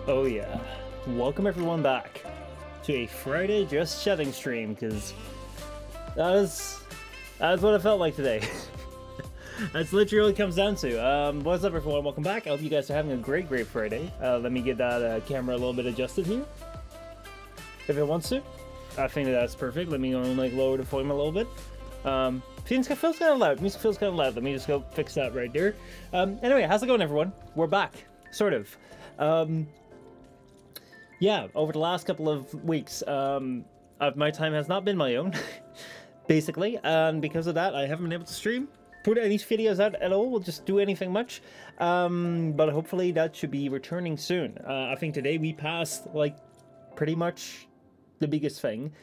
Oh yeah, welcome everyone back to a Friday Just Chatting stream, because that's what it felt like today. That's literally what it comes down to. What's up everyone, welcome back. I hope you guys are having a great Friday. Let me get that camera a little bit adjusted here, if it wants to. I think that's perfect. Let me go and like lower the volume a little bit. Music feels kind of loud. Music feels kind of loud. Let me just go fix that right there. Anyway, how's it going everyone? We're back, sort of. Yeah, over the last couple of weeks, my time has not been my own, basically, and because of that, I haven't been able to stream, put any videos out at all, just do anything much, but hopefully that should be returning soon. I think today we passed, like, pretty much the biggest thing,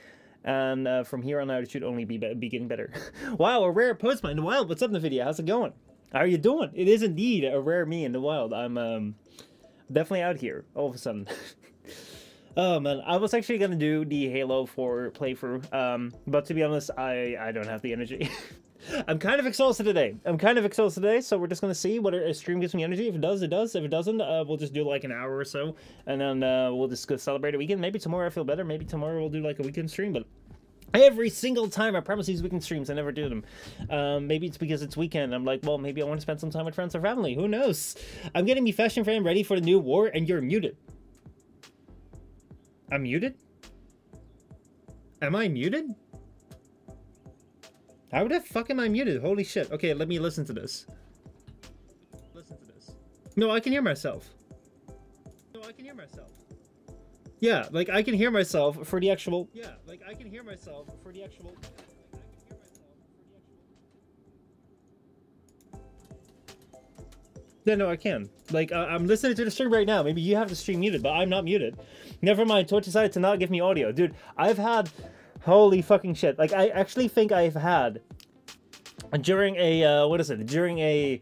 and from here on out, it should only be getting better. Wow, a rare Postma in the wild. What's up, Nvidia? How's it going? How are you doing? It is indeed a rare me in the wild. I'm, definitely out here, all of a sudden. Oh man, I was actually gonna do the Halo 4 playthrough, but to be honest, I don't have the energy. I'm kind of exhausted today. So we're just gonna see whether a stream gives me energy. If it does, it does. If it doesn't, we'll just do like an hour or so, and then we'll just go celebrate a weekend. Maybe tomorrow I feel better. Maybe tomorrow we'll do like a weekend stream, but every single time, I promise these weekend streams, I never do them. Maybe it's because it's weekend. I'm like, well, maybe I want to spend some time with friends or family. Who knows? I'm getting me fashion frame ready for the new war, and you're muted. I'm muted? Am I muted? How the fuck am I muted? Holy shit. Okay, let me listen to this. No, I can hear myself. Yeah, like I can hear myself for the actual... Yeah, no, I can. Like, I'm listening to the stream right now. Maybe you have the stream muted, but I'm not muted. Never mind, Twitch decided to not give me audio. Dude, I've had... Holy fucking shit. Like, I actually think I've had... During a, During a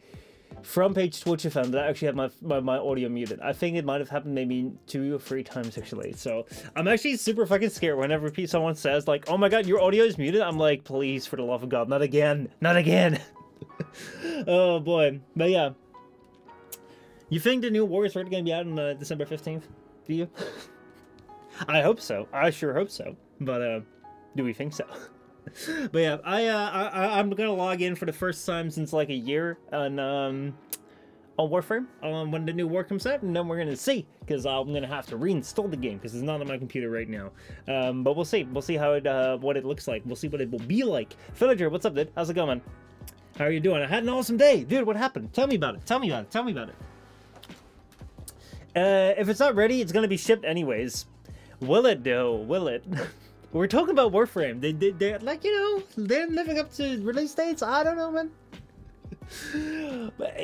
front page Twitch event that I actually had my audio muted. I think it might have happened maybe 2 or 3 times, actually. So, I'm actually super fucking scared whenever someone says, like, oh my god, your audio is muted. I'm like, please, for the love of God, not again. Not again. Oh, boy. But yeah. You think the new war is really going to be out on December 15th? Do you? I hope so. I sure hope so. But, do we think so? But yeah, I'm going to log in for the first time since like a year on Warframe when the new war comes out, and then we're going to see, because I'm going to have to reinstall the game because it's not on my computer right now. But we'll see. We'll see how it, what it looks like. We'll see what it will be like. Villager, what's up, dude? How's it going? How are you doing? I had an awesome day. Dude, what happened? Tell me about it. Tell me about it. Tell me about it. If it's not ready, it's gonna be shipped anyways. Will it though? Will it? We're talking about Warframe. They're like, you know, they're living up to release dates. I don't know, man. But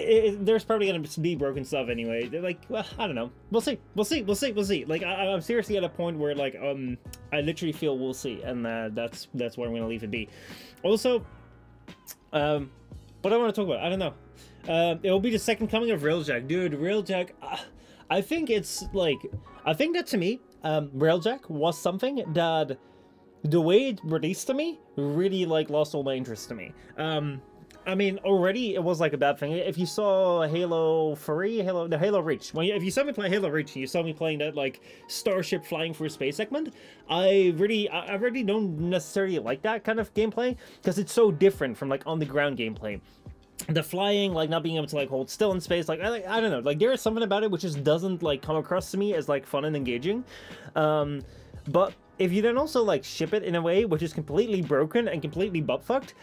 there's probably gonna be broken stuff anyway. They're like, well, I don't know. We'll see. We'll see. We'll see. We'll see. Like, I'm seriously at a point where, like, I literally feel we'll see, and that's where I'm gonna leave it be. Also, what I want to talk about, I don't know. It will be the second coming of Railjack, dude. Railjack. I think it's like, I think that to me, Railjack was something that the way it released to me really like lost all my interest to me. I mean, already it was like a bad thing. If you saw Halo 3, the Halo Reach, if you saw me play Halo Reach and you saw me playing that like starship flying through space segment, I really don't necessarily like that kind of gameplay because it's so different from like on the ground gameplay. The flying, like not being able to like hold still in space, like I don't know, like there is something about it which just doesn't like come across to me as like fun and engaging. But if you then also like ship it in a way which is completely broken and completely butt-fucked,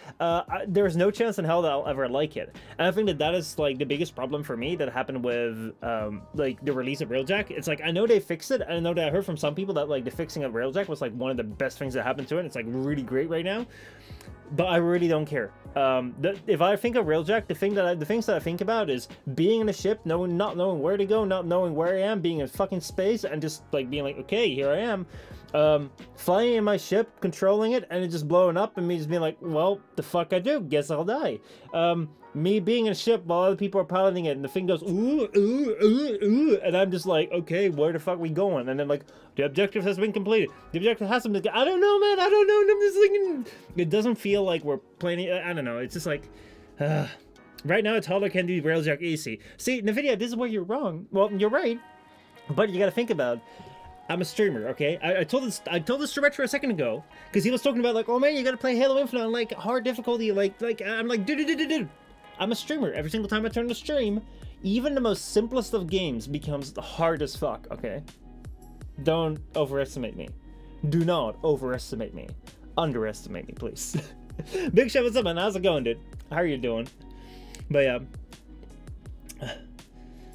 there's no chance in hell that I'll ever like it. And I think that is like the biggest problem for me that happened with like the release of Railjack. It's like I know they fixed it, and I know that I heard from some people that like the fixing of Railjack was like one of the best things that happened to it. It's like really great right now. But I really don't care. If I think of Railjack, the things that I think about is being in a ship, not knowing where to go, not knowing where I am, being in fucking space, and just like being like, okay, here I am. Flying in my ship, controlling it, and it just blowing up, and me just being like, well, the fuck I do? Guess I'll die. Me being in a ship while other people are piloting it, and the thing goes, ooh, ooh, ooh, ooh, and I'm just like, okay, where the fuck are we going? And then like, the objective has been completed. The objective hasn't been, I don't know, man, I don't know, and I'm just thinking, it doesn't feel like we're playing, I don't know, it's just like, right now, a toddler can do Railjack easy. See, Nvidia, this is where you're wrong. Well, you're right. But you gotta think about, I'm a streamer, okay? I told this to Retro a second ago, because he was talking about like, oh man, you gotta play Halo Infinite on like hard difficulty, like I'm like, dude. I'm a streamer. Every single time I turn to stream, even the most simplest of games becomes hard as fuck, okay? Don't overestimate me. Do not overestimate me. Underestimate me, please. Big Chef, what's up, man? How's it going, dude? How are you doing? But yeah.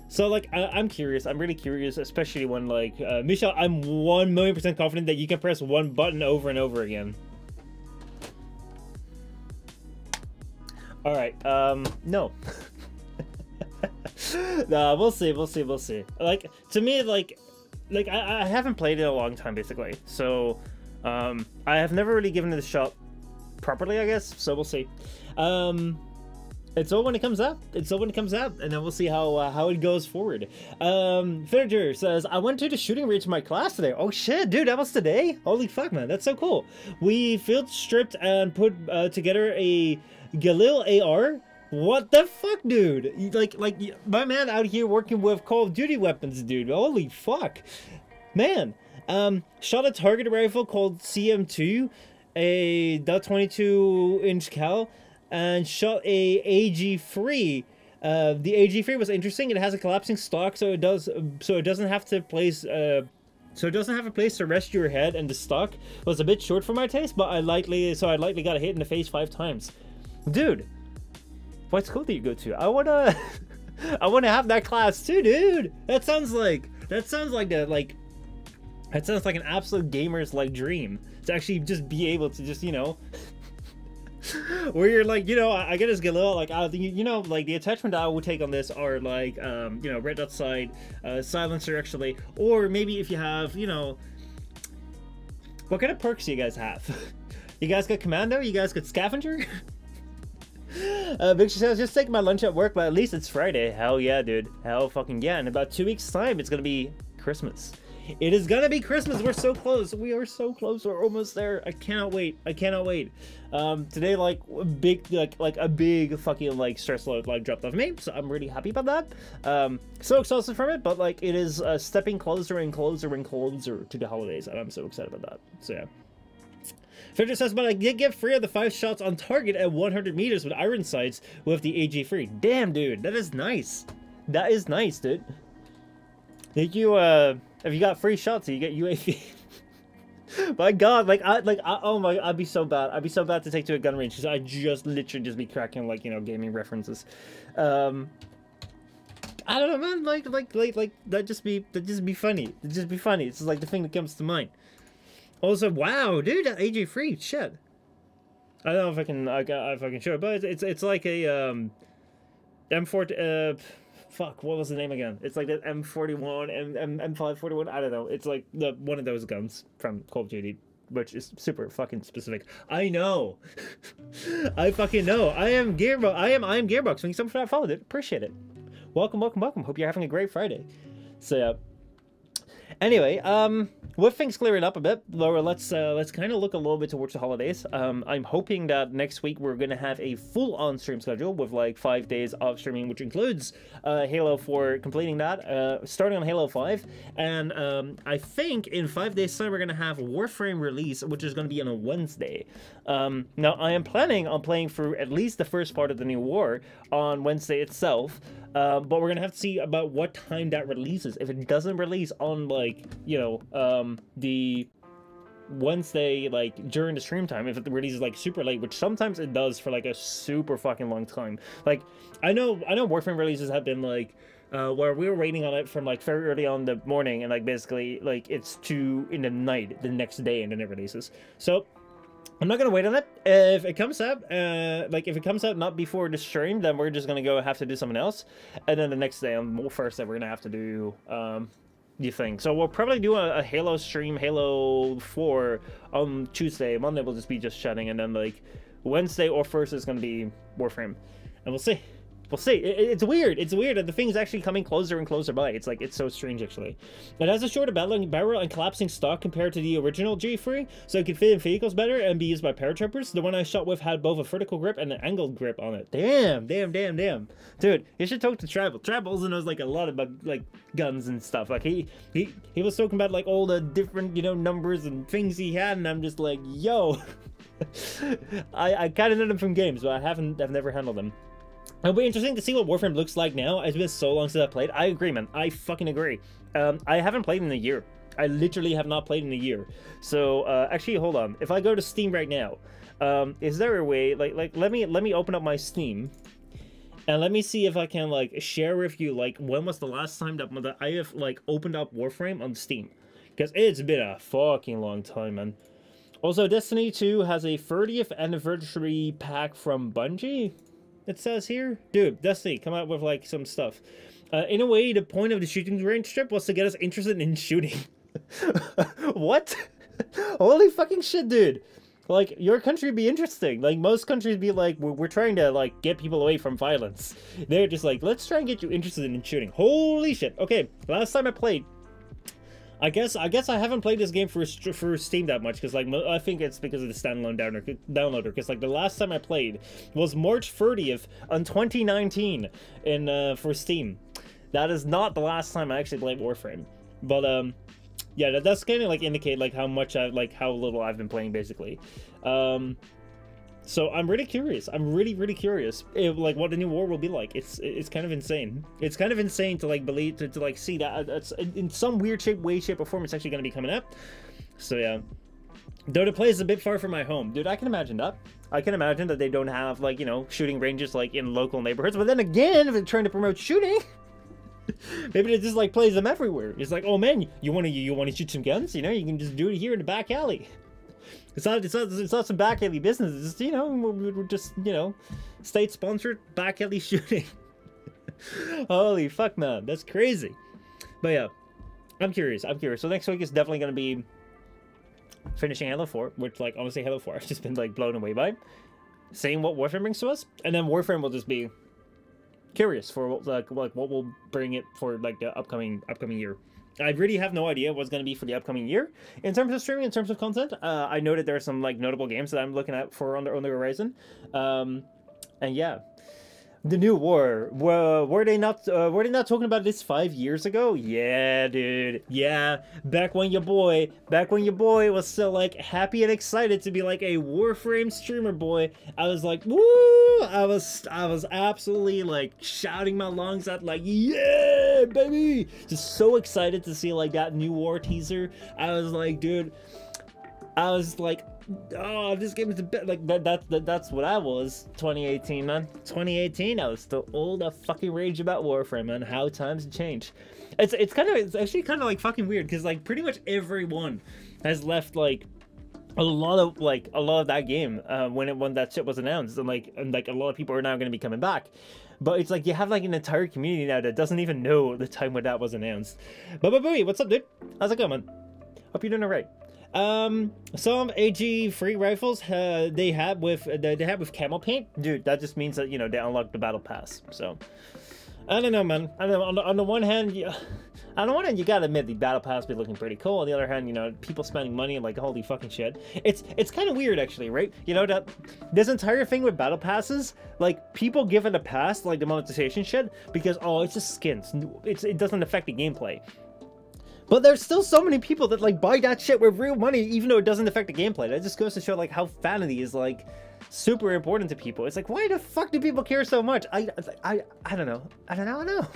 So, like, I'm curious. I'm really curious, especially when, like, Michel, I'm 1,000,000% confident that you can press one button over and over again. Alright, no. Nah, we'll see. Like, to me, like I haven't played it in a long time, basically. So, I have never really given it a shot properly, I guess. So, we'll see. It's all when it comes out. And then we'll see how it goes forward. Villager says, I went to the shooting range in my class today. Oh shit, dude, that was today? Holy fuck, man, that's so cool. We field stripped and put together a Galil AR. What the fuck, dude? Like my man out here working with Call of Duty weapons, dude. Holy fuck, man. Shot a target rifle called CM2, a .22-inch cal. And shot a AG3. The AG3 was interesting. It has a collapsing stock, so it doesn't have to place a place to rest your head. And the stock was a bit short for my taste, but I lightly got hit in the face 5 times. Dude, what school do you go to? I wanna have that class too, dude. That sounds like an absolute gamer's like dream to actually just be able to just, you know. Where you're like, you know, I get this Galil, like, you know, like the attachment I would take on this are like, you know, red dot sight, silencer actually, or maybe if you have, you know, what kind of perks do you guys have? You guys got commando? You guys got scavenger? Victor says, just taking my lunch at work, but at least it's Friday. Hell yeah, dude. Hell fucking yeah. In about 2 weeks time, it's gonna be Christmas. It is gonna be Christmas. We're so close. We are so close. We're almost there. I cannot wait. Today, like a big fucking like stress load like dropped off me, so I'm really happy about that. So exhausted from it, but like it is stepping closer and closer and closer to the holidays, and I'm so excited about that. So yeah. Frederick says, but I did get 3 of the 5 shots on target at 100 meters with iron sights with the AG3. Damn, dude, that is nice. That is nice, dude. Did you if you got 3 shots, you get UAV. My God, oh my, I'd be so bad. I'd be so bad to take to a gun range because I just literally just be cracking like, you know, gaming references. I don't know, man. Like that just be funny. It'd just be funny. It's like the thing that comes to mind. Also, wow, dude, that AJ3 shit. I don't know if I can show it, but it's like a M4. Fuck, what was the name again? It's like that M41, M541. I don't know. It's like one of those guns from Call of Duty, which is super fucking specific. I know. I fucking know. I am Gearbox. I am Gearbox. Thank you so much for that follow, dude. Appreciate it. Welcome. Hope you're having a great Friday. So yeah. Anyway, with things clearing up a bit, Laura, let's kind of look a little bit towards the holidays. I'm hoping that next week we're gonna have a full-on stream schedule with like 5 days of streaming, which includes Halo 4 completing that, starting on Halo 5, and I think in 5 days time we're gonna have Warframe release, which is gonna be on a Wednesday. Now I am planning on playing through at least the first part of the new war on Wednesday itself. But we're gonna have to see about what time that releases. If it doesn't release on like, you know, the Wednesday, like during the stream time, if it releases like super late, which sometimes it does for like a super fucking long time. Like I know Warframe releases have been like where we were waiting on it from like very early on in the morning, and like basically like it's 2 in the night the next day and then it releases. So I'm not gonna wait on it. If it comes out, if it comes out not before the stream, then we're just gonna have to do something else. And then the next day on Thursday, we're gonna have to do the thing. So we'll probably do a Halo stream, Halo 4 on Tuesday. Monday will just be chatting, and then like Wednesday or Thursday is gonna be Warframe, and we'll see. We'll see. It's weird. It's weird that the thing's actually coming closer and closer by. It's like, it's so strange, actually. It has a shorter barrel and collapsing stock compared to the original G3, so it can fit in vehicles better and be used by paratroopers. The one I shot with had both a vertical grip and an angled grip on it. Damn. Dude, you should talk to Travel. Travel also knows, like, a lot about, like, guns and stuff. Like, he was talking about, like, all the different, you know, numbers and things he had, and I'm just like, yo. I kind of know them from games, but I've never handled them. It'll be interesting to see what Warframe looks like now. It's been so long since I played. I agree, man. I fucking agree. I haven't played in a year. I literally have not played in a year. So, actually, hold on. If I go to Steam right now, is there a way, like, let me open up my Steam, and let me see if I can, like, share with you, like, when was the last time that I have, like, opened up Warframe on Steam? Because it's been a fucking long time, man. Also, Destiny 2 has a 30th anniversary pack from Bungie, it says here. Dude, Destiny, come out with, like, some stuff. In a way, the point of the shooting range strip was to get us interested in shooting. What? Holy fucking shit, dude. Like, your country would be interesting. Like, most countries be like, we're trying to, like, get people away from violence. They're just like, let's try and get you interested in shooting. Holy shit. Okay, last time I played, I guess I haven't played this game for Steam that much, because, like, I think it's because of the standalone downloader, because, like, the last time I played was March 30th on 2019 for Steam. That is not the last time I actually played Warframe. But, yeah, that's kind of, like, indicate, like, how little I've been playing, basically. So I'm really curious. I'm really curious if, like, what the new war will be like. It's kind of insane. It's kind of insane to, like, believe to like see that it's in some weird shape or form it's actually going to be coming up. So yeah, though the place is a bit far from my home, dude. I can imagine that. I can imagine that they don't have, like, you know, shooting ranges, like, in local neighborhoods. But then again, if they're trying to promote shooting, maybe it just, like, plays them everywhere. It's like, oh man, you want to shoot some guns? You know, you can just do it here in the back alley. It's not some back alley business. It's just, you know, we're just, you know, state sponsored back alley shooting. Holy fuck, man, that's crazy. But yeah, I'm curious. So next week is definitely gonna be finishing Halo 4, which, like, honestly, Halo 4 I've just been, like, blown away by. Seeing what Warframe brings to us, and then Warframe will just be curious for what what will bring it for, like, the upcoming year. I really have no idea what's going to be for the upcoming year in terms of streaming, in terms of content. I know that there are some, like, notable games that I'm looking at for on the horizon, and yeah, the new war. Were they not talking about this 5 years ago? Yeah, dude. Yeah, back when your boy was still, like, happy and excited to be, like, a Warframe streamer boy. I was like, woo! I was absolutely, like, shouting my lungs out, like, yeah, baby! Just so excited to see, like, that new war teaser. I was like, dude, oh, this game is a bit like that's what I was 2018, man. 2018, I was still all the fucking rage about Warframe, man. How times change. It's actually kind of, like, fucking weird, because, like, pretty much everyone has left, like, a lot of that game when that shit was announced, and a lot of people are now going to be coming back. But it's like you have, like, an entire community now that doesn't even know the time when that was announced. But what's up, dude? How's it going, man? Hope you're doing alright. Some AG3 rifles they have with camo paint, dude. That just means that, you know, they unlock the battle pass. So I don't know, man. I don't know. On the one hand, you gotta admit the battle pass be looking pretty cool. On the other hand, you know, people spending money and, like, holy fucking shit. It's kind of weird, actually, right? You know, that this entire thing with battle passes, like, people give it a pass, like the monetization shit, because, oh, it's just skins. It doesn't affect the gameplay. But there's still so many people that, like, buy that shit with real money, even though it doesn't affect the gameplay. That just goes to show, like, how vanity is, like, super important to people. It's like, why the fuck do people care so much? I don't know. I don't know.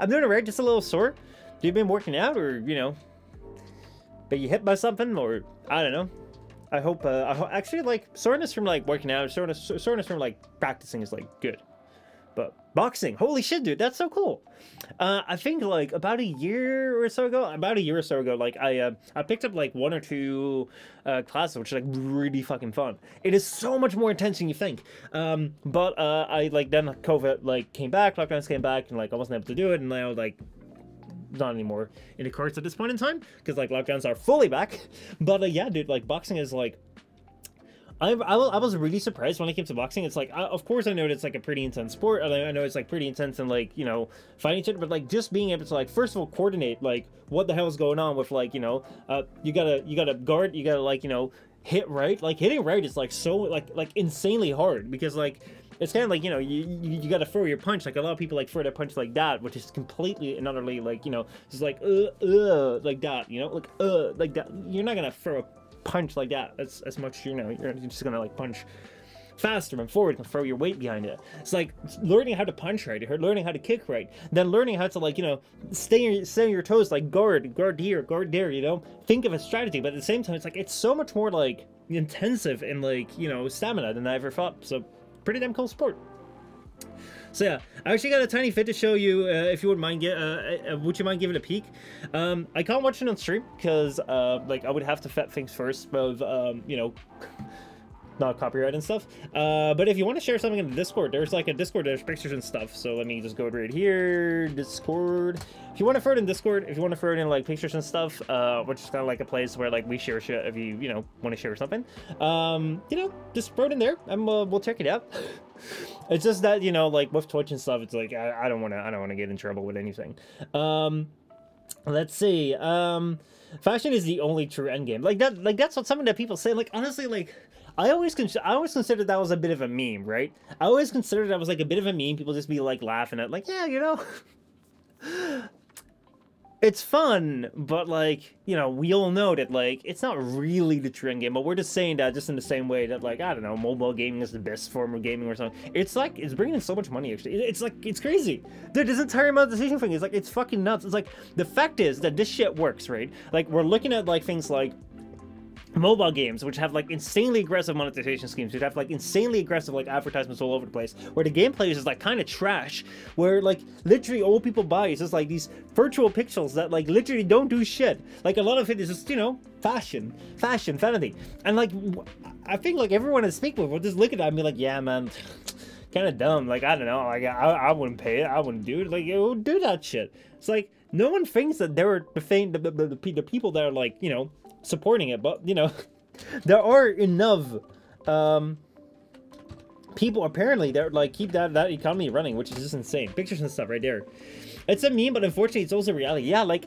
I'm doing alright, just a little sore. You've been working out, or, you know, but you hit by something, or I don't know. I hope actually, like, soreness from, like, working out, soreness from, like, practicing is, like, good. But boxing, holy shit, dude, that's so cool. I think, like, about a year or so ago, like, I picked up, like, 1 or 2 classes, which are, like, really fucking fun. It is so much more intense than you think. But I, like, then COVID, like, came back, lockdowns came back, and, like, I wasn't able to do it, and now, like, not anymore in the cards at this point in time, because, like, lockdowns are fully back. But yeah, dude, like, boxing is, like, I was really surprised when it came to boxing. It's like, of course I know it's like a pretty intense sport. I know it's like pretty intense and like, you know, fighting each other, but like just being able to like, first of all, coordinate like what the hell is going on with like, you know, you gotta guard, you gotta like, you know, hit right. Like hitting right is like so like insanely hard because like, it's kind of like, you know, you gotta throw your punch. Like a lot of people like throw their punch like that, which is completely and utterly like, you know, just like that, you know, like that. You're not gonna throw a punch like that as much, you know, you're just gonna like punch faster and forward and throw your weight behind it. It's like learning how to punch right, learning how to kick right, then learning how to like, you know, stay on your toes, like guard here, guard there, you know, think of a strategy. But at the same time, it's like it's so much more like intensive and like, you know, stamina than I ever thought. So pretty damn cool sport. So yeah, I actually got a tiny fit to show you, if you wouldn't mind, would you mind giving it a peek? I can't watch it on stream, because, like, I would have to vet things first, of, you know, not copyright and stuff. But if you want to share something in the Discord, there's like a Discord, there's pictures and stuff. So let me just go right here, Discord. If you want to throw it in Discord, if you want to throw it in like pictures and stuff, which is kind of like a place where like we share shit if you know, want to share something, you know, just throw it in there and we'll check it out. It's just that, you know, like with Twitch and stuff, it's like I don't want to get in trouble with anything. Let's see. Fashion is the only true endgame. Like that's what something that people say. Like honestly, like I always considered that was a bit of a meme, right? I always considered that was like a bit of a meme. People just be like laughing at, like, yeah, you know, it's fun, but like, you know, we all know that like it's not really the trend game. But we're just saying that just in the same way that like, I don't know, mobile gaming is the best form of gaming or something. It's like it's bringing in so much money. Actually, it's like it's crazy. Dude, this entire monetization thing is like it's fucking nuts. It's like the fact is that this shit works, right? Like we're looking at like things like mobile games, which have like insanely aggressive monetization schemes, which have like insanely aggressive like advertisements all over the place, where the gameplay is just like kind of trash, where like literally all people buy is just like these virtual pixels that like literally don't do shit. Like a lot of it is just, you know, fashion, vanity, and like I think like everyone I speak with will just look at that and be like, yeah, man, kind of dumb. Like I don't know, like I wouldn't pay it, I wouldn't do it. Like it would do that shit. It's like no one thinks that they're the people that are like, you know, supporting it, but you know, there are enough people apparently that like keep that economy running, which is just insane. Pictures and stuff right there. It's a meme, but unfortunately it's also reality. Yeah, like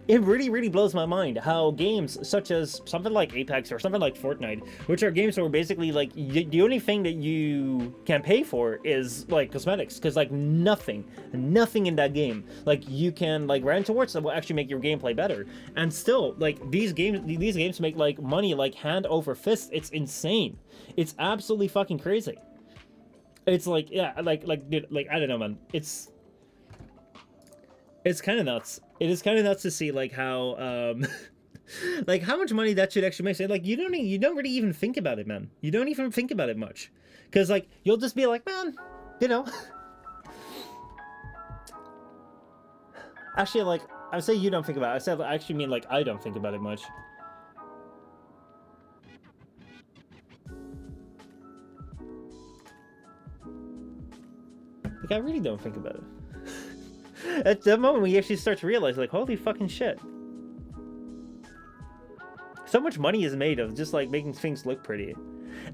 it really blows my mind how games such as something like Apex or something like Fortnite, which are games where basically like the only thing that you can pay for is like cosmetics, because like nothing in that game like you can like run towards that will actually make your gameplay better. And still like these games make like money like hand over fist. It's insane. It's absolutely fucking crazy. It's like, yeah, like dude, like I don't know, man. It's kind of nuts. It is kind of nuts to see like how like how much money that should actually make. So, like you don't really even think about it, man. You don't even think about it much, because like you'll just be like, man, you know. Actually, like I say you don't think about it. I said I actually mean like I don't think about it much. Like I really don't think about it. At the moment when you actually start to realize, like, holy fucking shit. So much money is made of just, like, making things look pretty.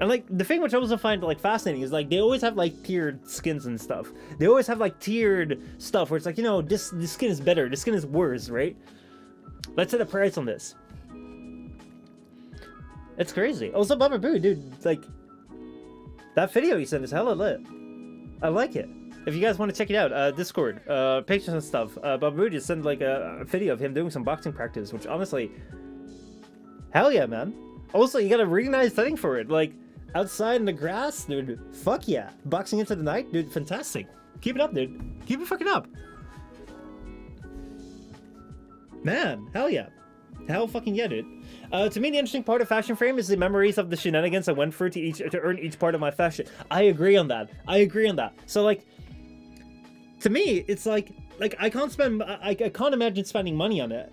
And, like, the thing which I also find, like, fascinating is, like, they always have, like, tiered skins and stuff. They always have, like, tiered stuff where it's like, you know, this skin is better, this skin is worse, right? Let's set a price on this. It's crazy. Also, Bubba Boo, dude, like, that video you sent is hella lit. I like it. If you guys want to check it out, Discord, pictures and stuff, Babu just sent like a video of him doing some boxing practice, which honestly, hell yeah, man. Also, you got a really nice setting for it, like outside in the grass, dude. Fuck yeah, boxing into the night, dude. Fantastic. Keep it up, dude. Keep it fucking up, man. Hell yeah. Hell fucking yeah, dude. To me, the interesting part of Fashion Frame is the memories of the shenanigans I went through to earn each part of my fashion. I agree on that. So like, to me, it's like I can't spend, I can't imagine spending money on it.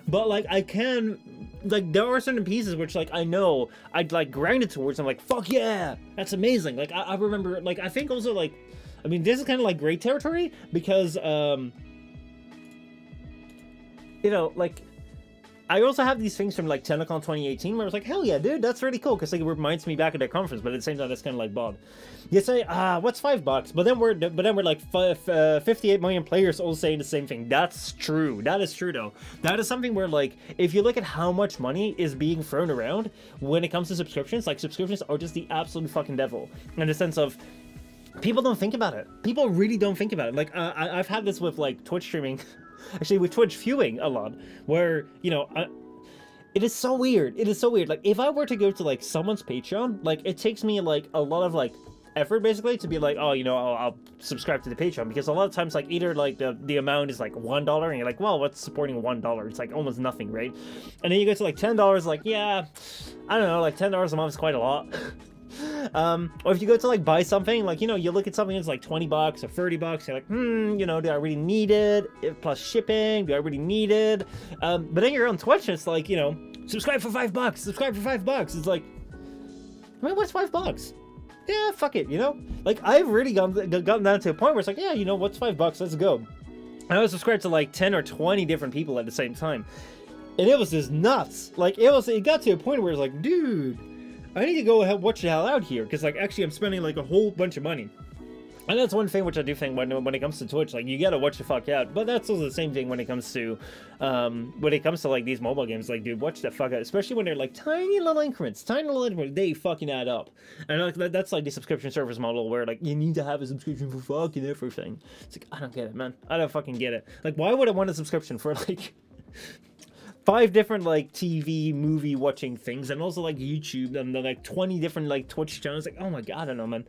But like I can, like there are certain pieces which like I know I'd like grind it towards. I'm like, fuck yeah, that's amazing. Like I remember, like I think also like, I mean this is kind of like great territory because you know, like I also have these things from like TennoCon 2018 where I was like, hell yeah, dude, that's really cool, because like it reminds me back of that conference, but at the same time, that's kind of like bod. You say, what's $5? But then we're like 58 million players all saying the same thing. That's true. That is true though. That is something where like, if you look at how much money is being thrown around when it comes to subscriptions, like subscriptions are just the absolute fucking devil in the sense of, people don't think about it. People really don't think about it. Like, I've had this with, like, Twitch streaming. Actually, with Twitch viewing a lot. Where, you know, it is so weird. It is so weird. Like, if I were to go to, like, someone's Patreon, like, it takes me, like, a lot of, like, effort, basically, to be like, oh, you know, I'll subscribe to the Patreon. Because a lot of times, like, either, like, the amount is, like, $1, and you're like, well, what's supporting $1? It's, like, almost nothing, right? And then you go to, like, $10, like, yeah, I don't know, like, $10 a month is quite a lot. Or if you go to like buy something, like, you know, you look at something that's like 20 bucks or 30 bucks, you're like, you know, do I really need it? Plus shipping, do I really need it? But then you're on Twitch and it's like, you know, subscribe for $5, subscribe for $5. It's like, I mean, what's $5? Yeah, fuck it, you know? Like, I've really gotten down to a point where it's like, yeah, you know, what's $5? Let's go. And I was subscribed to like 10 or 20 different people at the same time. And it was just nuts. Like, it got to a point where it's like, dude, I need to go ahead watch the hell out here, because like actually I'm spending like a whole bunch of money. And that's one thing which I do think when it comes to Twitch, like you gotta watch the fuck out. But that's also the same thing when it comes to like these mobile games. Like, dude, watch the fuck out, especially when they're like tiny little increments, they fucking add up. And like that's like the subscription service model where like you need to have a subscription for fucking everything. It's like, I don't get it, man. I don't fucking get it. Like, why would I want a subscription for like 5 different like TV movie watching things, and also like YouTube, and then like 20 different like Twitch channels? Like, oh my god, I don't know, man.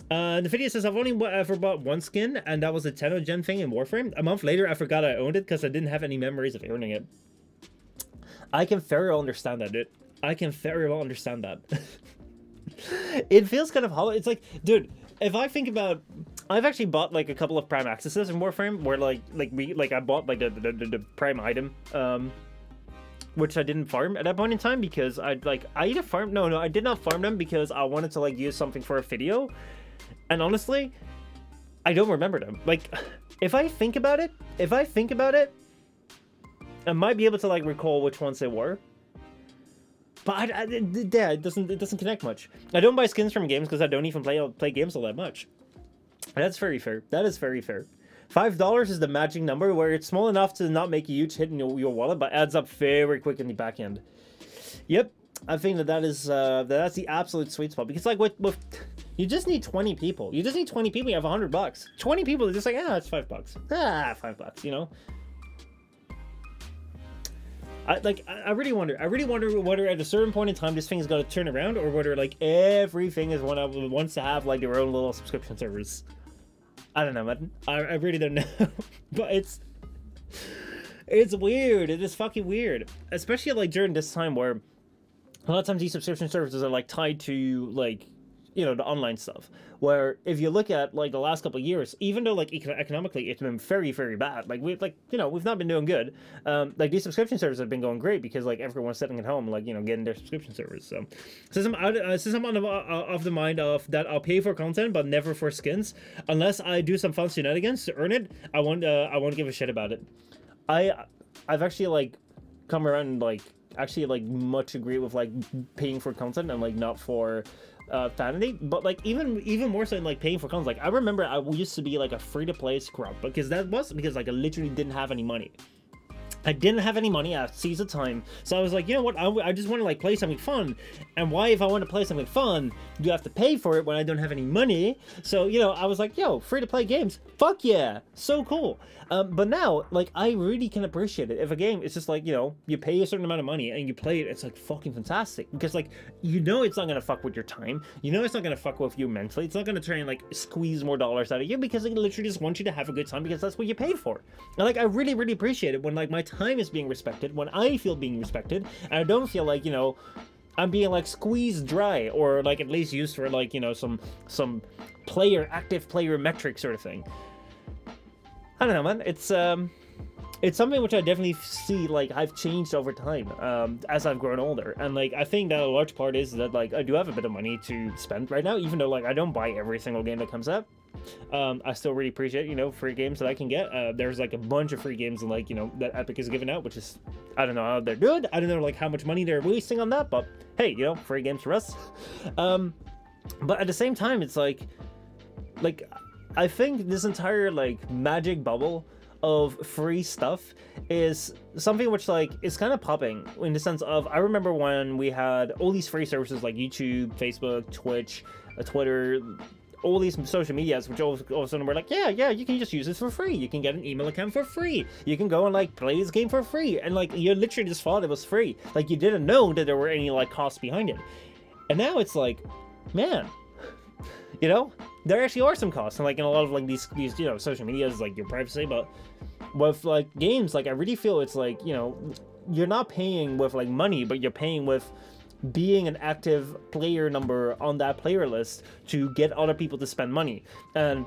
The video says I've only ever bought one skin, and that was a 10 gen thing in Warframe. A month later, I forgot I owned it because I didn't have any memories of earning it. I can very well understand that, dude. I can very well understand that. It feels kind of hollow. It's like, dude, if I think about, I've actually bought like a couple of Prime Accesses in Warframe where I bought like the Prime item, which I didn't farm at that point in time because I either farmed, no, I did not farm them because I wanted to like use something for a video, and honestly, I don't remember them. Like, if I think about it, I might be able to like recall which ones they were, but yeah, it doesn't connect much. I don't buy skins from games because I don't even play games all that much. That's very fair. That is very fair. $5 is the magic number where it's small enough to not make a huge hit in your wallet, but adds up very quick in the back end. Yep, I think that's the absolute sweet spot, because like with you just need 20 people. You just need 20 people. You have $100. 20 people are just like, it's $5. $5. You know. I really wonder whether at a certain point in time this thing's gonna turn around, or whether like everything is wants to have like their own little subscription servers. I don't know, man. I really don't know. But it's weird. It is fucking weird. Especially like during this time where a lot of times these subscription services are like tied to like, you know, the online stuff. Where if you look at like the last couple of years, even though like economically it's been very bad, like we've not been doing good. Like these subscription services have been going great because like everyone's sitting at home, like, you know, getting their subscription service. So since I'm of the mind of that I'll pay for content but never for skins unless I do some fun shenanigans to earn it. I won't give a shit about it. I've actually like come around and like actually like much agree with like paying for content and like not for vanity, but like even more so than like paying for content. Like I remember I used to be like a free-to-play scrub because like I literally didn't have any money. I didn't have any money at season time, so I was like, you know what, I just want to like play something fun. And why, if I want to play something fun, do I have to pay for it when I don't have any money? So, you know, I was like, yo, free to play games, fuck yeah, so cool. But now, like, I really can appreciate it. If a game is just like, you know, you pay a certain amount of money and you play it, it's like fucking fantastic, because like, you know, it's not gonna fuck with your time, you know, it's not gonna fuck with you mentally, it's not gonna try and like squeeze more dollars out of you, because it literally just wants you to have a good time because that's what you paid for. And like, I really appreciate it when like my time is being respected, when I feel being respected, and I don't feel like, you know, I'm being like squeezed dry, or like at least used for like, you know, some active player metric sort of thing. I don't know, man. It's something which I definitely see like I've changed over time as I've grown older, and like I think that a large part is that like I do have a bit of money to spend right now, even though like I don't buy every single game that comes out. I still really appreciate, you know, free games that I can get. There's like a bunch of free games and like, you know, that Epic is giving out, which is, I don't know how they're good. I don't know like how much money they're wasting on that, but hey, you know, free games for us. But at the same time, it's like I think this entire like magic bubble of free stuff is something which like is kind of popping in the sense of, I remember when we had all these free services like YouTube, Facebook, Twitch, Twitter, all these social medias, which all of a sudden we're like, yeah, you can just use this for free. You can get an email account for free. You can go and like play this game for free. And like, you literally just thought it was free. Like you didn't know that there were any like costs behind it. And now it's like, man, you know, there actually are some costs. And like in a lot of like these you know, social medias, like your privacy, but with like games, like I really feel it's like, you know, you're not paying with like money, but you're paying with being an active player number on that player list to get other people to spend money, and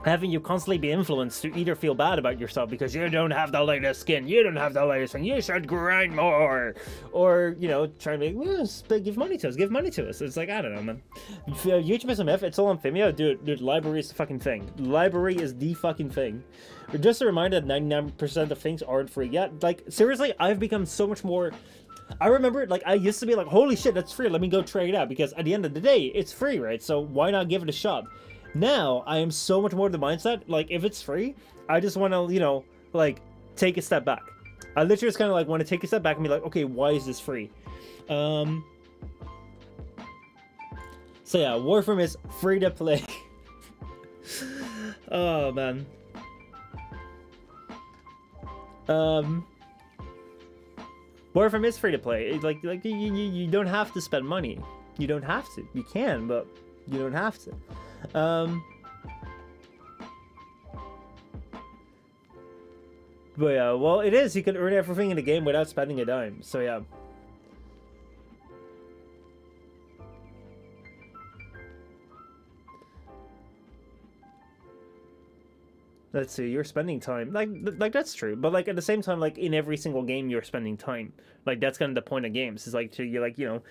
having you constantly be influenced to either feel bad about yourself because you don't have the latest skin, you don't have the latest thing, you should grind more, or, you know, trying to be, well, give money to us. It's like, I don't know, man. YouTube is a myth. It's all on Vimeo. Dude, library is the fucking thing. Library is the fucking thing. Just a reminder that 99% of things aren't free yet. Like, seriously, I've become so much more... I remember, like, I used to be like, holy shit, that's free, let me go try it out, because at the end of the day, it's free, right? So why not give it a shot? Now, I am so much more the mindset, like, if it's free, I just want to, you know, like, take a step back. I literally just kind of, like, want to take a step back and be like, okay, why is this free? So, yeah, Warframe is free to play. Oh, man. Warframe is free to play. It's like you don't have to spend money. You don't have to. You can, but you don't have to. But yeah, well, it is. You can earn everything in the game without spending a dime. So yeah. Let's see, you're spending time. Like that's true. But like at the same time, like in every single game you're spending time. Like that's kind of the point of games. Is like to you like, you know,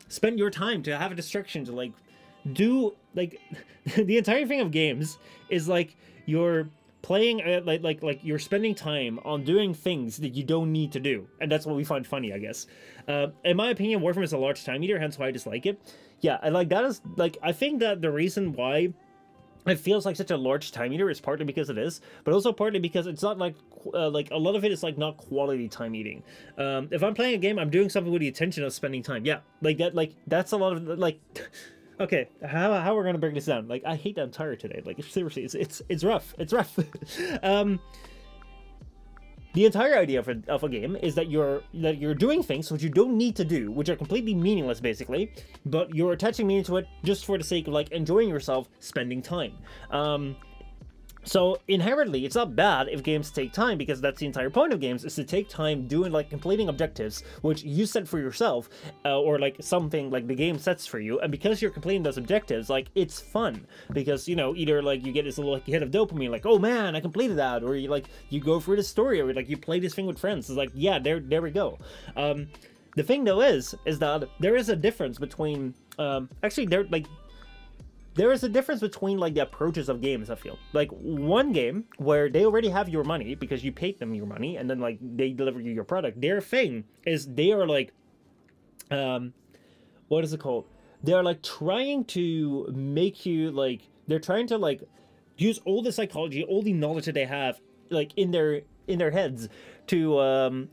spend your time to have a distraction to like do like the entire thing of games is like you're playing like you're spending time on doing things that you don't need to do, and that's what we find funny, I guess. In my opinion, Warframe is a large time eater, hence why I dislike it. Yeah, and like that is like I think that the reason why it feels like such a large time eater is partly because it is, but also partly because it's not like a lot of it is like not quality time eating. If I'm playing a game, I'm doing something with the intention of spending time. Yeah, like that, like that's a lot of like. Okay, how we're gonna break this down? Like I hate that I'm tired today. Like seriously, it's rough. It's rough. The entire idea of a game is that you're doing things which you don't need to do, which are completely meaningless, basically, but you're attaching meaning to it just for the sake of like enjoying yourself, spending time. So inherently, it's not bad if games take time, because that's the entire point of games, is to take time doing like completing objectives which you set for yourself, or like something like the game sets for you. And because you're completing those objectives, like it's fun because, you know, either like you get this little like hit of dopamine, like, oh man, I completed that, or you like you go through the story, or like you play this thing with friends. It's like, yeah, there we go. The thing though is that there is a difference between actually there is a difference between like the approaches of games. I feel like one game where they already have your money because you paid them your money, and then like they deliver you your product. Their thing is they are like, what is it called? They're like trying to make you like, they're trying to like use all the psychology, all the knowledge that they have like in their heads to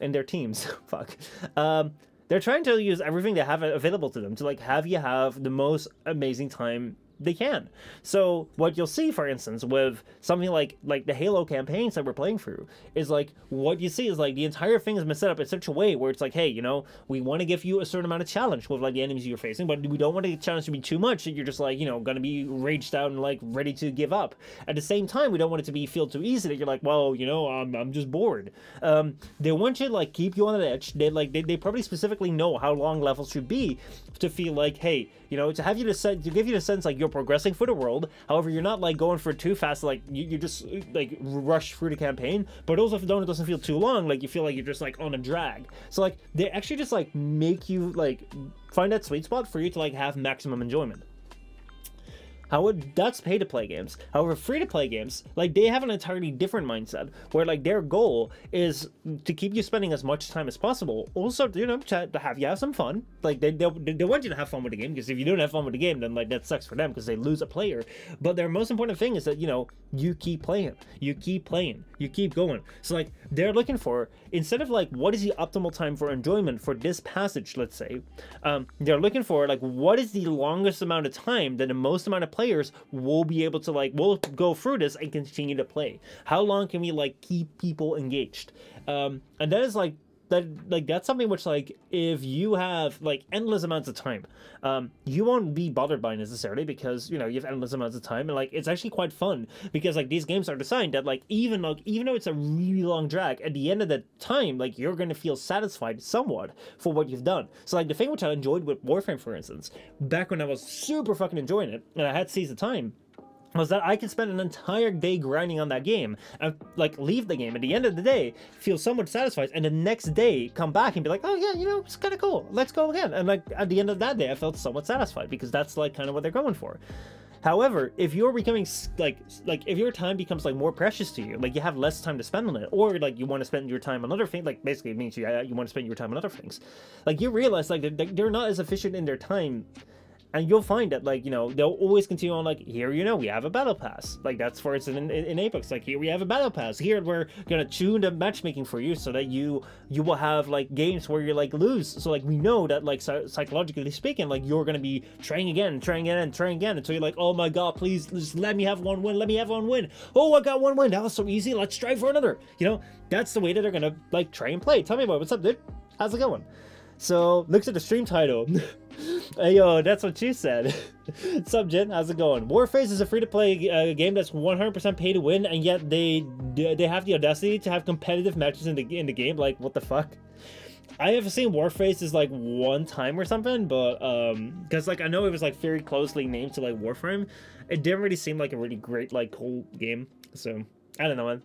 in their teams. Fuck. They're trying to use everything they have available to them to like have you have the most amazing time they can. So what you'll see, for instance, with something like the Halo campaigns that we're playing through, is like what you see is like the entire thing has been set up in such a way where it's like, hey, you know, we want to give you a certain amount of challenge with like the enemies you're facing, but we don't want the challenge to be too much that you're just like, you know, gonna be raged out and like ready to give up. At the same time, we don't want it to feel too easy that you're like, well, you know, I'm just bored. They want you to like keep you on the edge. They probably specifically know how long levels should be to feel like, hey, you know, to have you to give you the sense like you're progressing for the world. However, you're not like going for it too fast, like you just like rush through the campaign, but also if it doesn't feel too long, like you feel like you're just like on a drag. So like they actually just like make you like find that sweet spot for you to like have maximum enjoyment. That's pay-to-play games. However, free-to-play games, like, they have an entirely different mindset, where, like, their goal is to keep you spending as much time as possible. Also, you know, to have you have some fun. Like, they want you to have fun with the game, because if you don't have fun with the game, then, like, that sucks for them, because they lose a player. But their most important thing is that, you know, you keep playing, you keep going. So, like, they're looking for, instead of, like, what is the optimal time for enjoyment for this passage, let's say, they're looking for, like, what is the longest amount of time that the most amount of players will be able to, like, will go through this and continue to play. How long can we, like, keep people engaged? And that is, like, that's something which, like, if you have, like, endless amounts of time, you won't be bothered by necessarily, because, you know, you have endless amounts of time, and, like, it's actually quite fun, because, like, these games are designed that, like, even though it's a really long drag, at the end of the time, like, you're gonna feel satisfied somewhat for what you've done. So, like, the thing which I enjoyed with Warframe, for instance, back when I was super fucking enjoying it, and I had seized the time, was that I could spend an entire day grinding on that game and, like, leave the game at the end of the day, feel somewhat satisfied, and the next day come back and be like, oh yeah, you know, it's kind of cool, let's go again. And, like, at the end of that day I felt somewhat satisfied, because that's, like, kind of what they're going for. However, if you're becoming, like if your time becomes, like, more precious to you, like, you have less time to spend on it, or, like, you want to spend your time on other things, like, basically it means you want to spend your time on other things, like, you realize, like, they're not as efficient in their time. And you'll find that, like, you know, they'll always continue on, like, here, you know, we have a battle pass. Like, that's for instance in Apex, like, here we have a battle pass. Here we're gonna tune the matchmaking for you so that you will have, like, games where you, like, lose. So, like, we know that, like, psychologically speaking, like, you're gonna be trying again until you're like, oh my god, please just let me have one win. Oh, I got one win, that was so easy, let's strive for another. You know, that's the way that they're gonna, like, try and play. Tell me about it. What's up, dude? How's it going? So, looks at the stream title. Hey, yo, that's what you said. What's up, Jen? How's it going? Warface is a free-to-play game that's 100% pay to win, and yet they have the audacity to have competitive matches in the game. Like, what the fuck? I have seen Warface is, like, one time or something, but because, like, I know it was, like, very closely named to, like, Warframe. It didn't really seem like a really great, like, cool game. So I don't know, man.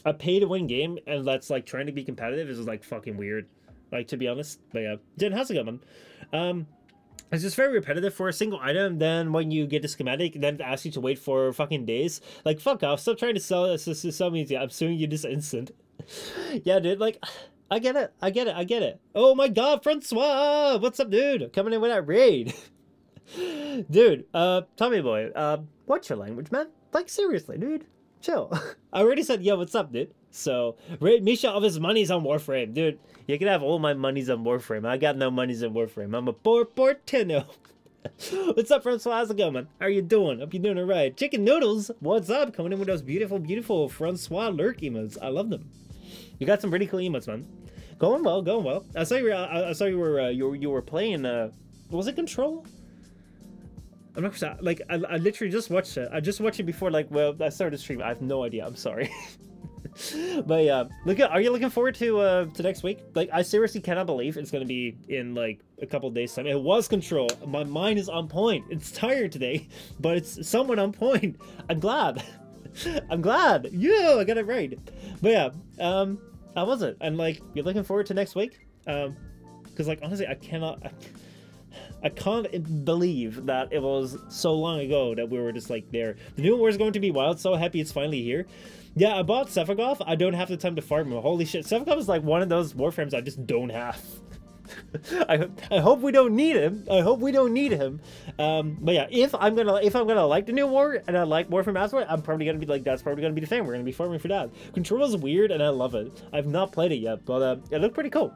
A pay-to-win game and that's, like, trying to be competitive is, like, fucking weird. Like, to be honest. But yeah, Jen, how's it going? It's just very repetitive for a single item. Then when you get the schematic, then it asks you to wait for fucking days. Like, fuck off. Stop trying to sell me. I'm suing you this instant. Yeah, dude. Like, I get it. Oh my god, Francois! What's up, dude? Coming in with that raid. Dude, Tommy boy, what's your language, man? Like, seriously, dude. Chill. I already said, yo, what's up, dude? So, Misha of his money's on Warframe. Dude, you can have all my monies on Warframe. I got no monies on Warframe. I'm a poor Portino. What's up, Francois? How's it going, man? How are you doing? Hope you're doing alright. Chicken Noodles, what's up? Coming in with those beautiful Francois lurk emotes. I love them. You got some really cool emotes, man. Going well. I saw you were playing, was it Control? I'm not sure. Like, I literally just watched it. I just watched it before, like, well, I started the stream. I have no idea. I'm sorry. But yeah, are you looking forward to next week? Like, I seriously cannot believe it's gonna be in, like, a couple days time. It was Control. My mind is on point. It's tired today, but it's somewhat on point. I'm glad. I'm glad. Yeah, I got it right. But yeah, how was it? And, like, you're looking forward to next week? Because, like, honestly, I can't believe that it was so long ago that we were just, like, there. The new war is going to be wild. So happy it's finally here. Yeah, I bought Sephagov. I don't have the time to farm him. Holy shit. Sephagov is, like, one of those Warframes I just don't have. I hope we don't need him. But yeah, if I'm gonna like the new war and I like Warframe Aswad, I'm probably gonna be like, that's probably gonna be the thing. We're gonna be farming for that. Control is weird and I love it. I've not played it yet, but it looked pretty cool.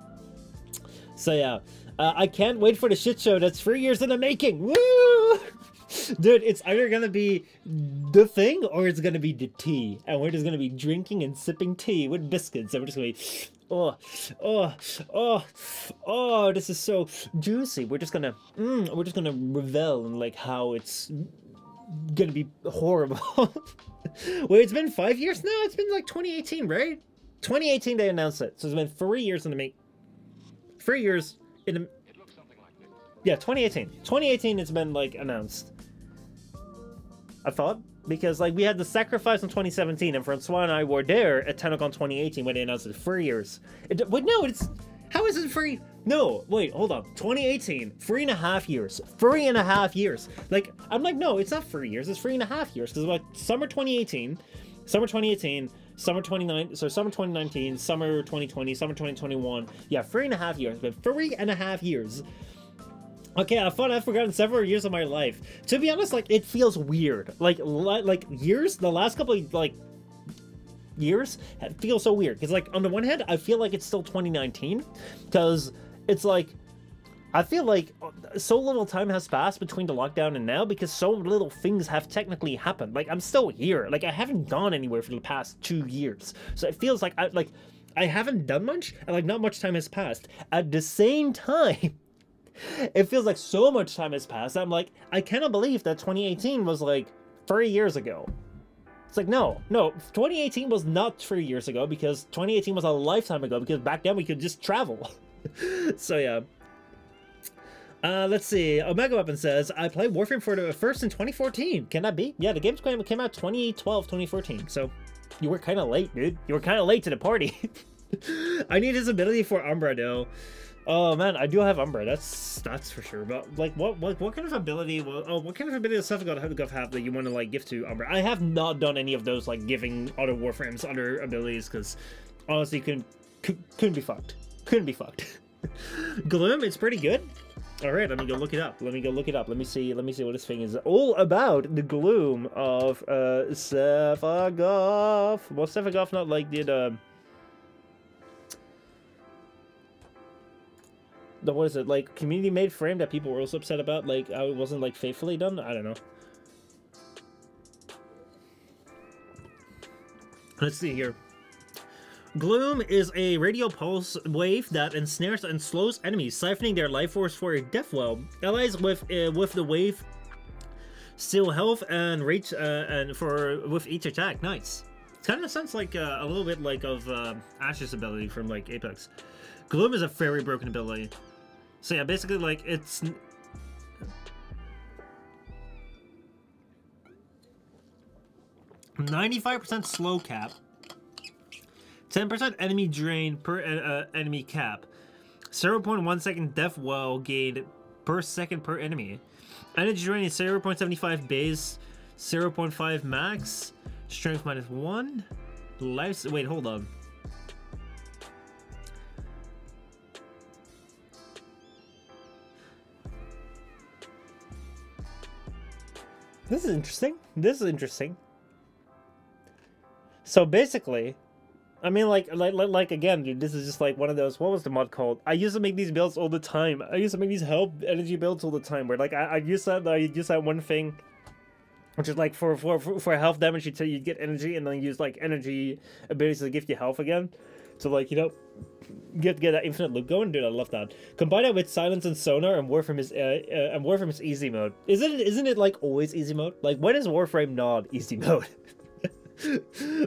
So yeah, I can't wait for the shit show that's 3 years in the making. Woo! Dude, it's either gonna be the thing or it's gonna be the tea, and we're just gonna be drinking and sipping tea with biscuits, and we're just gonna be, oh, this is so juicy. We're just gonna revel in, like, how it's gonna be horrible. Wait, it's been 5 years now. It's been, like, 2018, right? 2018 they announced it, so it's been 3 years in the make. 3 years in the. It looks something like this. Yeah, 2018. 2018 it's been, like, announced. I thought, because, like, we had the sacrifice in 2017, and Francois and I were there at TennoCon 2018 when they announced it. 3 years. Wait, no, it's... How is it free? No, wait, hold on. 2018, 3.5 years. 3.5 years. Like, I'm like, no, it's not 3 years. It's 3.5 years. Because like summer 2018, summer 2019, summer 2019, so summer 2019, summer 2020, summer 2021. Yeah, 3.5 years. But 3.5 years. Okay, I thought I've forgotten several years of my life. To be honest, like, it feels weird. Like years, the last couple of, like, years feel so weird. Because, like, on the one hand, I feel like it's still 2019. Because it's like, I feel like so little time has passed between the lockdown and now because so little things have technically happened. Like, I'm still here. Like, I haven't gone anywhere for the past 2 years. So it feels like I haven't done much and, like, not much time has passed. At the same time, it feels like so much time has passed. I'm like, I cannot believe that 2018 was, like, 3 years ago. It's like, no, 2018 was not 3 years ago because 2018 was a lifetime ago because back then we could just travel. So, yeah. Let's see. Omega Weapon says, I played Warframe for the first in 2014. Can that be? Yeah, the game came out 2012, 2014. So, you were kind of late, dude. You were kind of late to the party. I need his ability for Umbra, though. Oh man, I do have Umbra. That's for sure. But like, what kind of ability? What kind of ability does Seth have that you want to like give to Umbra? I have not done any of those like giving other Warframes other abilities because honestly, couldn't be fucked. Couldn't be fucked. Gloom, it's pretty good. All right, let me go look it up. Let me see what this thing is all about. The Gloom of Sephiroth. Well, Sephiroth not like did what is it, like, community-made frame that people were also upset about, like, how it wasn't, like, faithfully done? I don't know. Let's see here. Gloom is a radio pulse wave that ensnares and slows enemies, siphoning their life force for a death well. Allies with the wave steal health and reach with each attack. Nice. It kind of sounds like a little bit like of Ash's ability from, like, Apex. Gloom is a very broken ability. So yeah, basically, like, it's... 95% slow cap. 10% enemy drain per enemy cap. 0.1 second death well gained per second per enemy. Energy drain is 0.75 base, 0.5 max. Strength -1. Life... Wait, hold on. This is interesting. So basically, I mean, like again, dude, this is just like one of those. What was the mod called? I used to make these builds all the time. I used to make these health energy builds all the time. Where like I use that one thing, which is like for health damage, you get energy, and then use like energy abilities to give you health again. So like, you know, get that infinite loop going, dude. I love that. Combine that with silence and sonar, and Warframe is easy mode. Isn't it like always easy mode? Like, when is Warframe not easy mode?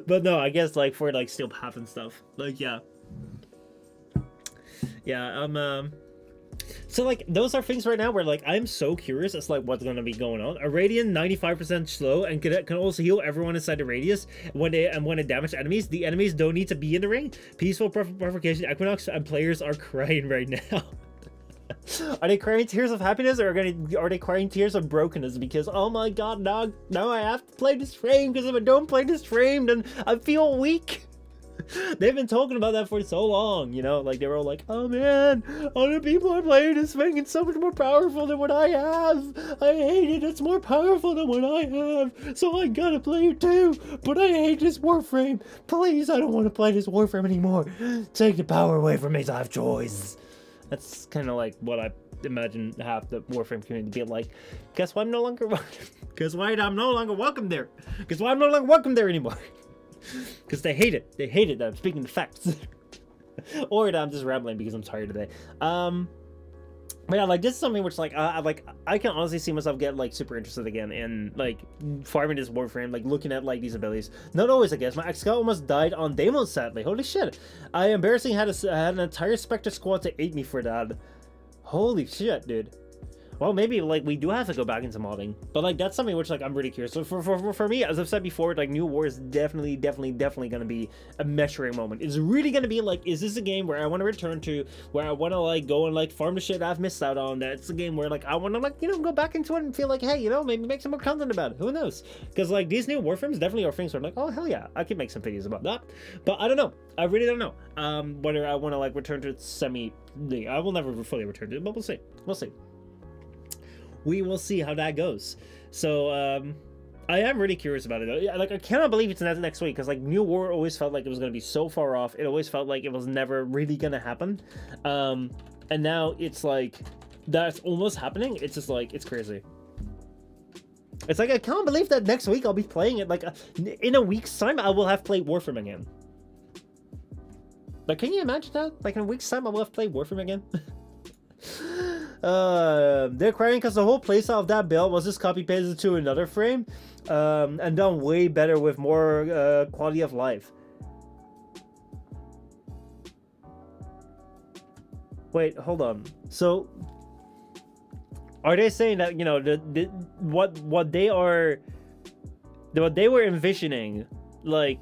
But no, I guess like for like steel path and stuff. Like, yeah. So like those are things right now where like I'm so curious as like what's gonna be going on. A Radiant 95% slow and can also heal everyone inside the radius when it damage enemies. The enemies don't need to be in the ring. Peaceful provocation Equinox, and players are crying right now. Are they crying tears of happiness, or are they crying tears of brokenness? Because oh my god, now I have to play this frame, because if I don't play this frame, then I feel weak. They've been talking about that for so long, you know, like they were all like, oh man, other people are playing this thing, it's so much more powerful than what I have. I hate it, it's more powerful than what I have, so I gotta play it too, but I hate this Warframe. Please, I don't want to play this Warframe anymore. Take the power away from me so I have choice. That's kind of like what I imagine half the Warframe community be like. Guess why I'm no longer welcome there. Guess why I'm no longer welcome there anymore. Because they hate it. They hate it that I'm speaking the facts. Or that I'm just rambling because I'm tired today. But yeah, like, this is something which, like, I can honestly see myself get, like, super interested again in, like, farming this Warframe, like, looking at, like, these abilities. Not always, I guess. My ex-scout almost died on Deimos, sadly. Holy shit. I embarrassingly had an entire Spectre squad to aid me for that. Holy shit, dude. Well, maybe like we do have to go back into modding, but like that's something which like I'm really curious. So for me, as I've said before, like New War is definitely gonna be a measuring moment. It's really gonna be like, is this a game where I want to return to, where I want to like go and like farm the shit I've missed out on? That's a game where like I want to like, you know, go back into it and feel like, hey, you know, maybe make some more content about it. Who knows? Because like these new Warframes definitely are things where I'm like, oh hell yeah, I could make some videos about that. But I don't know. I really don't know. Whether I want to like return to semi. I will never fully return to it, but we'll see. We'll see. We will see how that goes. So, I am really curious about it, though. Like, I cannot believe it's next week, because, like, New War always felt like it was going to be so far off. It always felt like it was never really going to happen. And now it's, like, that's almost happening. It's just, like, it's crazy. It's like, I can't believe that next week I'll be playing it. Like, in a week's time, I will have played Warframe again. Like, can you imagine that? Like, in a week's time, I will have played Warframe again. They're crying because the whole playstyle of that build was just copy pasted to another frame, and done way better with more quality of life. Wait, hold on. So, are they saying that, you know, what they were envisioning, like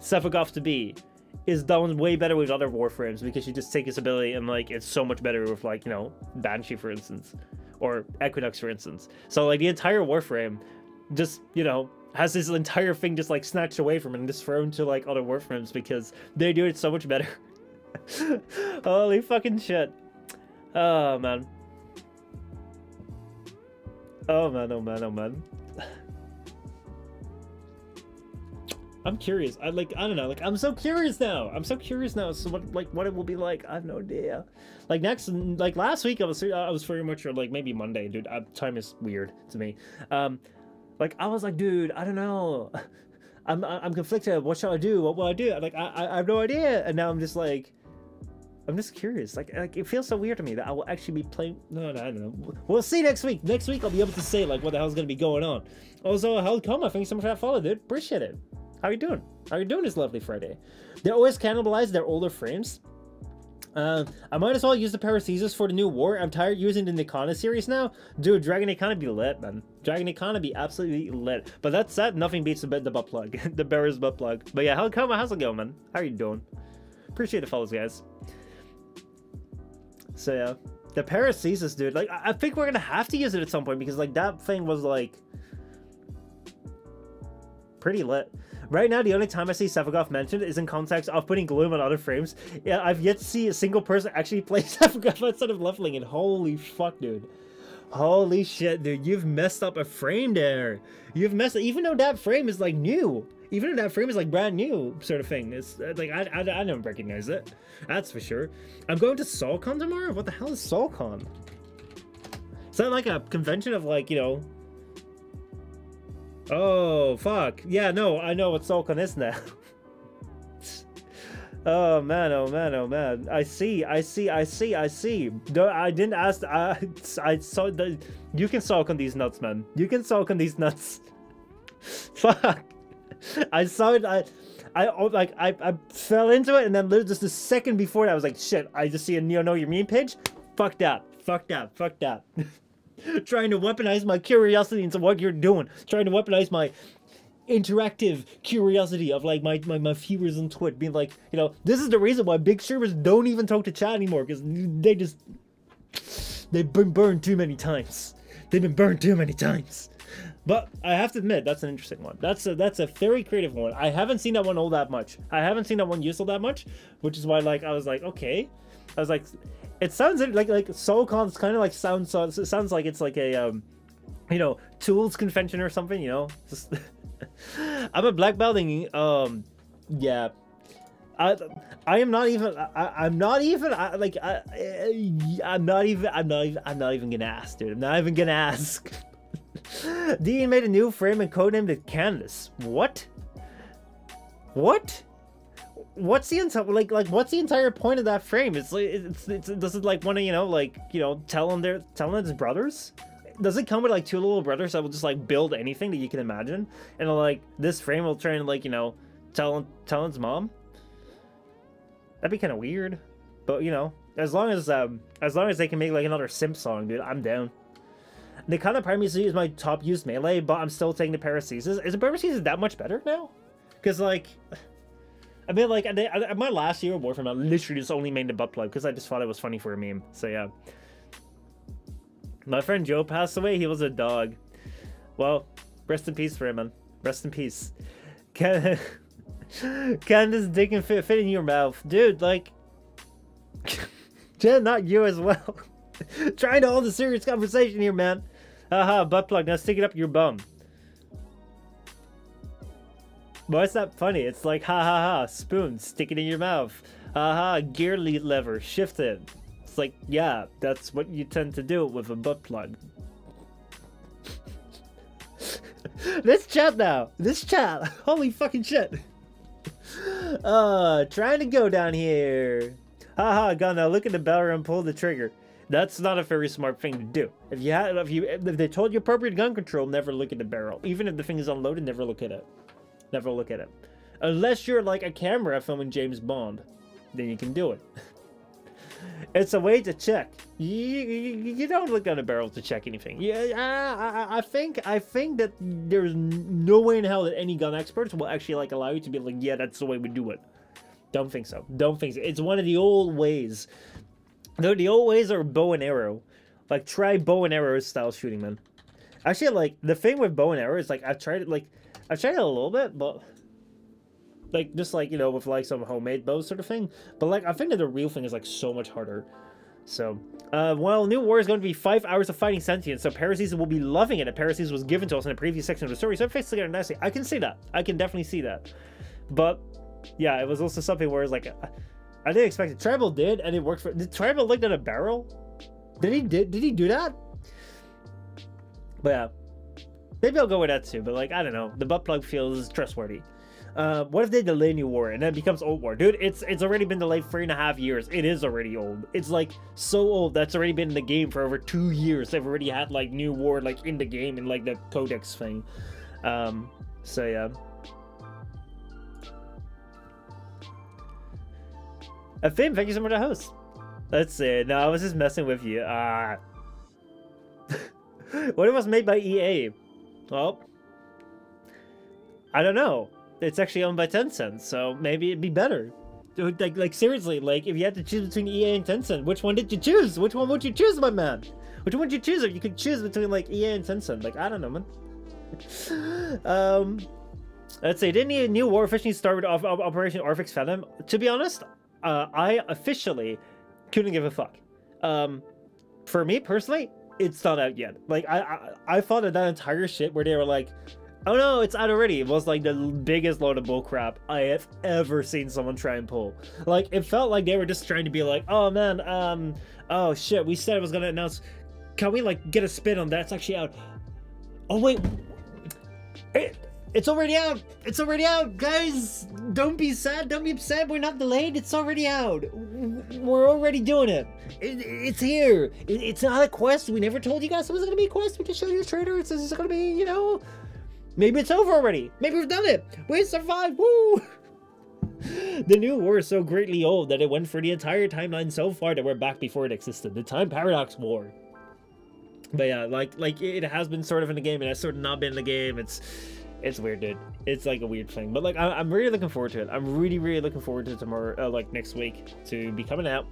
Sephiroth to be, is done way better with other Warframes, because you just take his ability and like it's so much better with like, you know, Banshee for instance, or Equinox for instance. So like the entire Warframe just, you know, has this entire thing just like snatched away from it and just thrown to like other Warframes because they do it so much better. Holy fucking shit. Oh man. Oh man, oh man, oh man. I'm curious. I don't know. Like, I'm so curious now. I'm so curious now. So what it will be like. I have no idea. Like last week, I was very much like maybe Monday, dude. Time is weird to me. Like I was like, dude, I don't know. I'm conflicted. What shall I do? What will I do? Like I have no idea. And now I'm just like, I'm just curious. Like it feels so weird to me that I will actually be playing. No, I don't know. We'll see next week. Next week I'll be able to say like what the hell's gonna be going on. Also, how'd come? I think so much for that follow, dude. Appreciate it. How you doing? How you doing this lovely Friday? They always cannibalize their older frames. I might as well use the Paracelsus for the New War. I'm tired using the Nikana series now. Dude, Dragon Nikana be lit, man. Dragon Nikana be absolutely lit. But that said, nothing beats the butt plug. The bearer's butt plug. But yeah, how's it going, man? How are you doing? Appreciate the follows, guys. So yeah. The Paracelsus, dude. Like, I think we're gonna have to use it at some point because like that thing was like pretty lit. Right now, the only time I see Sephiroth mentioned is in context of putting Gloom on other frames. Yeah, I've yet to see a single person actually play Sephiroth instead of leveling it. Holy fuck, dude. Holy shit, dude. You've messed up a frame there. You've messed up, even though that frame is like new. Even though that frame is like brand new sort of thing. It's like, I don't recognize it. That's for sure. I'm going to SoulCon tomorrow? What the hell is SoulCon? Is that like a convention of like, you know... Oh, fuck. Yeah, no, I know what SoulCon is now. Oh, man, oh, man, oh, man. I see. No, I didn't ask... I saw the... You can SoulCon these nuts, man. You can SoulCon these nuts. Fuck. I saw it... I fell into it, and then literally just a second before that, I was like, shit, I just see a Neo Know Your Meme page? Fuck that. Fuck that. Fuck that. Trying to weaponize my curiosity into what you're doing. Trying to weaponize my interactive curiosity of like my viewers on Twitch being like, you know, this is the reason why big streamers don't even talk to chat anymore, because they've been burned too many times. They've been burned too many times. But I have to admit, that's an interesting one. That's a very creative one. I haven't seen that one all that much. I haven't seen that one used all that much, which is why like I was like, okay. I was like, it sounds like SoulCon's kind of like sounds like it's like a you know, tools convention or something, you know. Just I'm a black belt in yeah. I'm not even gonna ask, dude. I'm not even gonna ask. Dean made a new frame and codenamed it Canvas. What? What? What's the entire what's the entire point of that frame? It's like does it like want to, you know, tell them his brothers? Does it come with like two little brothers that will just like build anything that you can imagine? And like this frame will try and like, you know, tell his mom? That'd be kind of weird. But you know, as long as they can make like another simp song, dude, I'm down. The kind of Primacy is my top used melee, but I'm still taking the Paracesis. Is the Paracesis that much better now? Because, like, I mean, like, my last year of Warframe, I literally just only made the butt plug because I just thought it was funny for a meme. So, yeah. My friend Joe passed away. He was a dog. Well, rest in peace for him, man. Rest in peace. Can this dick and fit in your mouth? Dude, like... Jen, not you as well. Trying to hold a serious conversation here, man. Haha, butt plug. Now stick it up your bum. Why is that funny? It's like, ha ha ha, spoon, stick it in your mouth. Ha ha, gear lead lever, shift it. It's like, yeah, that's what you tend to do with a butt plug. Let's chat now. Let's chat. Holy fucking shit. Trying to go down here. Haha, Gunna, look at the barrel and pull the trigger. That's not a very smart thing to do. If they told you appropriate gun control, never look at the barrel. Even if the thing is unloaded, never look at it. Never look at it. Unless you're like a camera filming James Bond, then you can do it. It's a way to check. You don't look on a barrel to check anything. Yeah, I think that there's no way in hell that any gun experts will actually like allow you to be like, yeah, that's the way we do it. Don't think so. Don't think so. It's one of the old ways. Though the old ways are bow and arrow. Like, try bow and arrow style shooting, man. Actually, like, the thing with bow and arrow is, like, I've tried it a little bit, but... Like, just, like, you know, with, like, some homemade bows sort of thing. But, like, I think that the real thing is, like, so much harder. So, well, New War is going to be 5 hours of fighting sentience, so Paracesis will be loving it. And Paracesis was given to us in a previous section of the story, so it fits together nicely. I can see that. I can definitely see that. But, yeah, it was also something where it's like... I didn't expect it. Tribal did, and it worked for... Did Tribal look at a barrel? Did he do that? But yeah. Maybe I'll go with that too, but like, I don't know. The butt plug feels trustworthy. What if they delay New War and then it becomes Old War? Dude, it's already been delayed 3.5 years. It is already old. It's like so old that's already been in the game for over 2 years. They've already had like New War like in the game and like the codex thing. So yeah. Finn, thank you so much for the host. Let's see. No, I was just messing with you. What if it was made by EA? Well, I don't know. It's actually owned by Tencent, so maybe it'd be better. Dude, like seriously, like if you had to choose between EA and Tencent, which one did you choose? Which one would you choose, my man? Which one would you choose if you could choose between like EA and Tencent? Like, I don't know, man. Let's say, didn't a New War officially start with Operation Orphix Venom? To be honest, I officially couldn't give a fuck. For me personally, it's not out yet. Like I thought that entire shit where they were like, oh no, it's out already, it was like the biggest load of bullcrap I have ever seen someone try and pull. Like, it felt like they were just trying to be like, oh man, oh shit, we said it was gonna announce, can we like get a spin on that? It's actually out. Oh wait, it's already out. It's already out, guys. Don't be sad. Don't be upset. We're not delayed. It's already out. We're already doing it. It's here. It's not a quest. We never told you guys it was gonna be a quest. We just showed you a trailer. It's gonna be, you know, maybe it's over already. Maybe we've done it. We survived. Woo! The New War is so greatly old that it went for the entire timeline so far that we're back before it existed. The Time Paradox War. But yeah, like it has been sort of in the game, and it's sort of not been in the game. It's weird, dude. It's like a weird thing, but like I'm really looking forward to it. I'm really looking forward to tomorrow, like next week, to be coming out.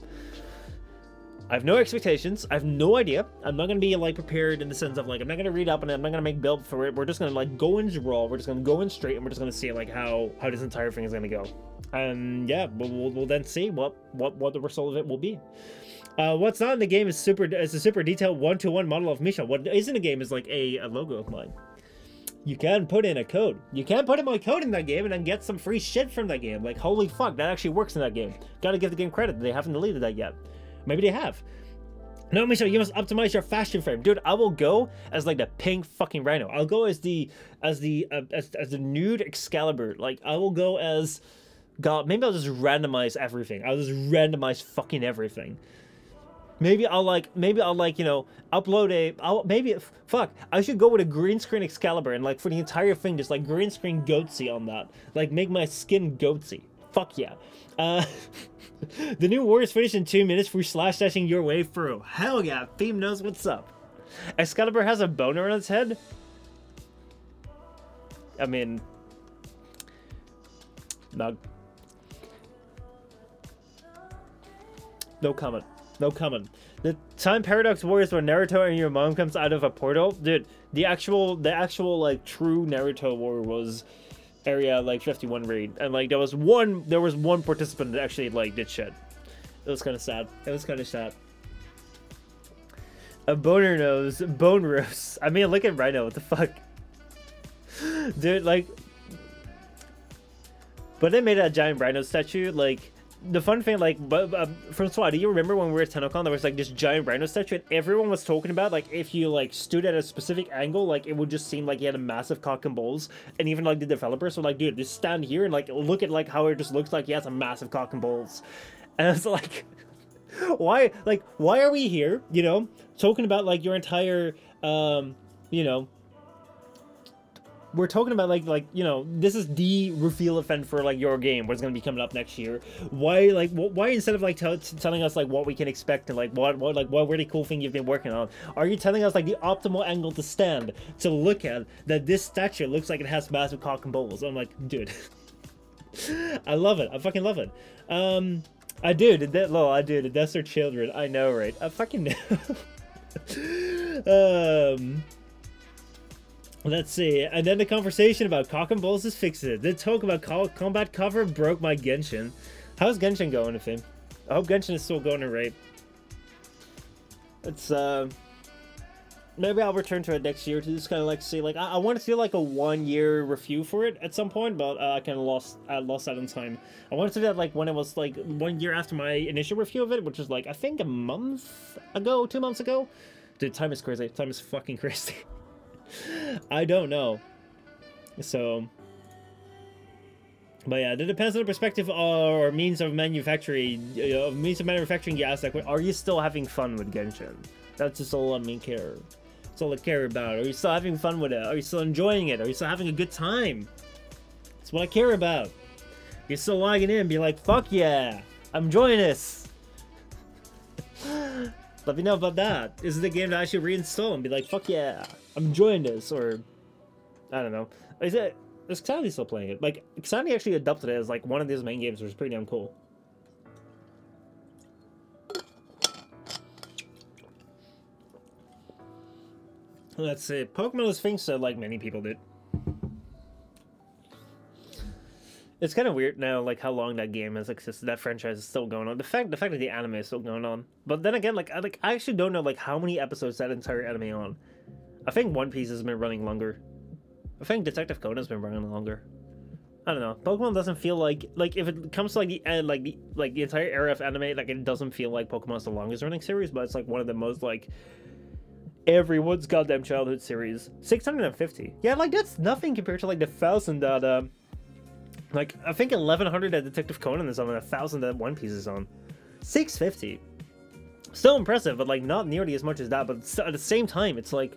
I have no expectations. I have no idea. I'm not gonna be like prepared in the sense of like I'm not gonna read up on it. I'm not gonna make build for it. We're just gonna like go in raw. We're just gonna go in straight, and we're just gonna see like how this entire thing is gonna go. And yeah, we'll then see what the result of it will be. What's not in the game is a super detailed 1-to-1 model of Michel. What is in the game is like a logo of mine. You can put in a code. You can put in my code in that game and then get some free shit from that game. Like, holy fuck, that actually works in that game. Gotta give the game credit. They haven't deleted that yet. Maybe they have. No, Michel, you must optimize your fashion frame. Dude, I will go as like the pink fucking rhino. I'll go as the nude Excalibur. Like, I will go as... God, maybe I'll just randomize everything. I'll just randomize fucking everything. Maybe I'll like, you know, upload fuck, I should go with a green screen Excalibur and like for the entire thing, just like green screen goatsy on that. Like make my skin goatsy. Fuck yeah. The New War is finished in 2 minutes for slash dashing your way through. Hell yeah, Theme knows what's up. Excalibur has a boner on its head? I mean... No. No comment. No comment. The time paradox warriors where Naruto and your mom comes out of a portal, dude. The actual like true Naruto war was area like 51 raid, and like there was one participant that actually like did shit. It was kind of sad. It was kind of sad. A boner nose, bone roast. I mean, look at Rhino. What the fuck, dude? Like, but they made a giant Rhino statue. Like, the fun thing, like, Francois, do you remember when we were at TennoCon, there was like this giant Rhino statue, and everyone was talking about like if you like stood at a specific angle, like it would just seem like he had a massive cock and balls, and even like the developers were like, dude, just stand here and like look at like how it just looks like he has a massive cock and balls, and it's like. Why are we here, you know, talking about like your entire you know, we're talking about like you know, this is the reveal event for like your game, what's going to be coming up next year. Why instead of like telling us like what we can expect and like what really cool thing you've been working on, are you telling us like the optimal angle to stand to look at that this statue looks like it has massive cock and balls? I'm like, dude. I love it. I fucking love it. I do. I do. The deaths are children. I know, right? I fucking know. Let's see. And then the conversation about cock and balls is fixed. The talk about combat cover broke my Genshin. How's Genshin going with him? I hope Genshin is still going alright. It's maybe I'll return to it next year to just kind of like see, like I want to do like a 1-year review for it at some point, but I kind of lost that on time. I wanted to do that like when it was like 1 year after my initial review of it, which was like I think a month ago, 2 months ago. Dude, time is crazy. Time is fucking crazy. I don't know. So, but yeah, it depends on the perspective or means of manufacturing. You ask like, are you still having fun with Genshin? That's just all I care. That's all I care about. Are you still having fun with it? Are you still enjoying it? Are you still having a good time? That's what I care about. You're still logging in and be like, fuck yeah, I'm enjoying this. Let me know about that. Is it a game that I should reinstall and be like, fuck yeah, I'm enjoying this? Or, I don't know. Is Xandy still playing it? Like, Xandy actually adopted it as like one of his main games, which is pretty damn cool. Let's see. Pokemon is things that like many people did. It's kind of weird now, like how long that game has existed. That franchise is still going on. The fact that the anime is still going on. But then again, like I actually don't know like how many episodes that entire anime on. I think One Piece has been running longer. I think Detective Conan's been running longer. I don't know. Pokemon doesn't feel like if it comes to like the end, like the entire era of anime, like it doesn't feel like Pokemon's the longest running series, but it's like one of the most like. Everyone's goddamn childhood series. 650. Yeah, like that's nothing compared to like the 1,000 that like I think 1,100 that Detective Conan is on and 1,000 that One Piece is on. 650. Still impressive, but like not nearly as much as that. But at the same time, it's like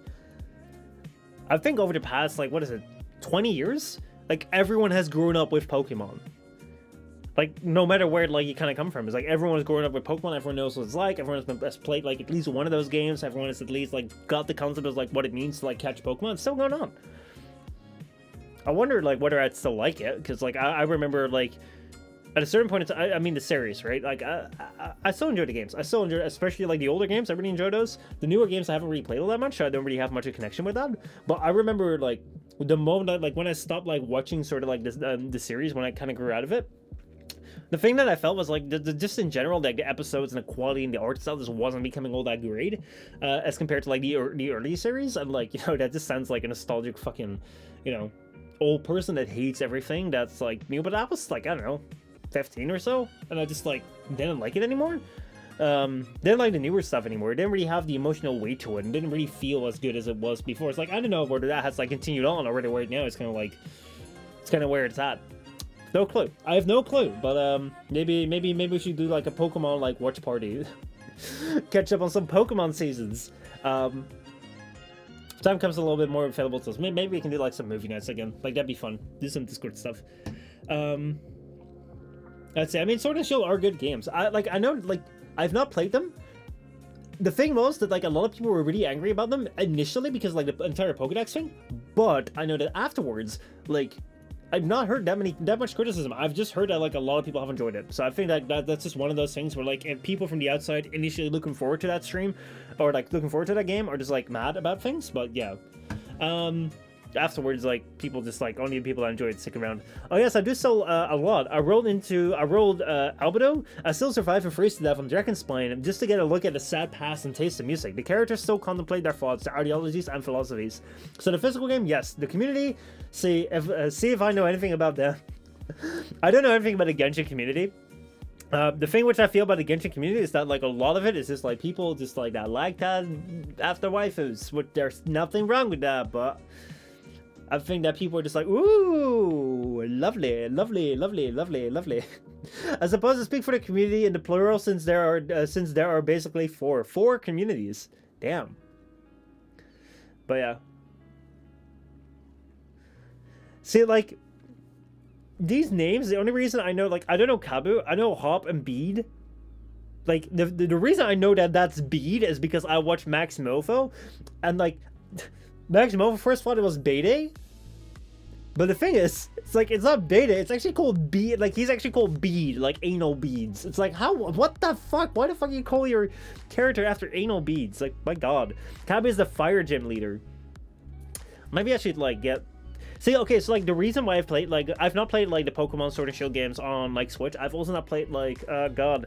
I think over the past like what is it, 20 years? Like everyone has grown up with Pokemon. Like, no matter where, like, you kind of come from. It's like, everyone's growing up with Pokemon, everyone knows what it's like, everyone has played, like, at least one of those games, everyone has at least, like, got the concept of, like, what it means to, like, catch Pokemon. It's still going on. I wonder, like, whether I'd still like it, because, like, I remember, like, at a certain point, I mean, the series, right? Like, I still enjoy the games. I still enjoy, especially, like, the older games, I really enjoy those. The newer games, I haven't really played all that much, so I don't really have much of a connection with that. But I remember, like, the moment, like, when I stopped, like, watching sort of, like, this, the series, when I kind of grew out of it, the thing that I felt was like just in general, like the episodes and the quality and the art style just wasn't becoming all that great as compared to like the early series. And like, you know, that just sounds like a nostalgic fucking, you know, old person that hates everything that's like new. But I was like, I don't know, 15 or so, and I just like didn't like it anymore. Didn't like the newer stuff anymore. It didn't really have the emotional weight to it and didn't really feel as good as it was before. It's like, I don't know whether that has like continued on or whether right now it's kind of like it's kind of where it's at. No clue. I have no clue, but maybe we should do like a Pokemon like watch party. Catch up on some Pokemon seasons. Time comes a little bit more available to us. Maybe we can do like some movie nights again. Like that'd be fun. Do some Discord stuff. I'd say. I mean, Sword and Shield are good games. I know like I've not played them. the thing was that like a lot of people were really angry about them initially because like the entire Pokédex thing, but I know that afterwards, like, I've not heard that much criticism. I've just heard that like a lot of people have enjoyed it. So I think that's just one of those things where like if people from the outside initially looking forward to that stream or like looking forward to that game are just like mad about things. But yeah, afterwards, like people just like only people that enjoy it stick around. Oh yes, I do sell a lot. I rolled Albedo. I still survived and freeze to death on Dragon's Spine just to get a look at the sad past and taste the music. The characters still contemplate their thoughts, their ideologies and philosophies. So the physical game, yes. The community, see if I know anything about them. I don't know anything about the Genshin community. The thing which I feel about the Genshin community is that like a lot of it is just like people just like that like that after waifus. Which there's nothing wrong with that, but I think that people are just like, ooh, lovely, lovely, lovely, lovely, lovely. As opposed to speak for the community in the plural, since there are basically four communities. Damn. But yeah. See, like, these names, the only reason I know, like, I don't know Kabu, I know Hop and Bead. Like, the reason I know that that's Bead is because I watched Max Mofo, and like, Max Mofo first thought it was Bede. But the thing is, it's like, it's not Bede, it's actually called Bead, like, he's actually called Bead, like, anal beads. It's like, how, what the fuck? Why the fuck you call your character after anal beads? Like, my god. Kabu is the fire gym leader. Maybe I should, like, get... See, okay, so, like, the reason why I've played, like, I've not played, like, the Pokemon Sword and Shield games on, like, Switch. I've also not played, like, god.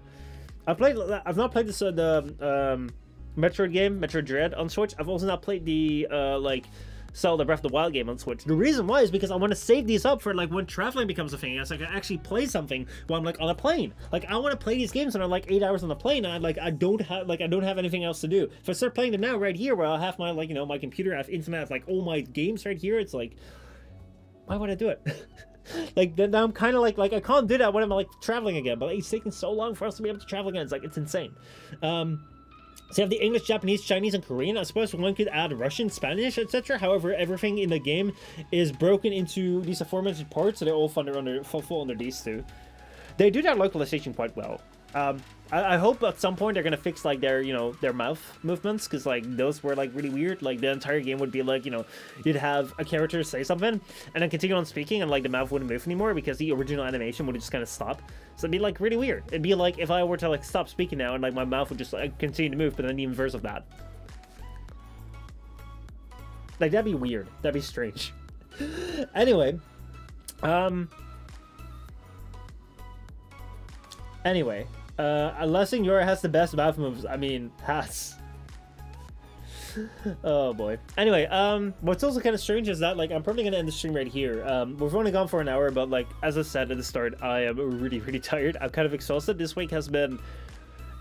I've not played this, the Metroid game, Metroid Dread on Switch. I've also not played the, like, Zelda Breath of the Wild game on Switch. The reason why is because I want to save these up for, like, when traveling becomes a thing. It's like I actually play something while I'm, like, on a plane. Like, I want to play these games when I'm, like, 8 hours on the plane, and I don't have anything else to do. If I start playing them now right here, where I'll have my, like, you know, my computer, I have internet, I have, like, all my games right here, it's like, why would I do it? Like, now I'm kind of like I can't do that when I'm, like, traveling again, but like, it's taking so long for us to be able to travel again. It's like, it's insane. So you have the English, Japanese, Chinese, and Korean. I suppose one could add Russian, Spanish, etc. However, everything in the game is broken into these aforementioned parts, so they all fall under these two. They do that localization quite well. I hope at some point they're gonna fix, like, their, you know, their mouth movements, because, like, those were, like, really weird. Like, the entire game would be, like, you know, you'd have a character say something, and then continue on speaking, and, like, the mouth wouldn't move anymore, because the original animation would just kind of stop. So it'd be, like, really weird. It'd be like if I were to, like, stop speaking now, and, like, my mouth would just, like, continue to move, but then the inverse of that. Like, that'd be weird. That'd be strange. Anyway. Anyway. Unless Yora has the best mouth moves. I mean, has. Oh boy. Anyway, what's also kind of strange is that, like, I'm probably gonna end the stream right here. We've only gone for an hour, but, like, as I said at the start, I am really, really tired. I'm kind of exhausted. This week has been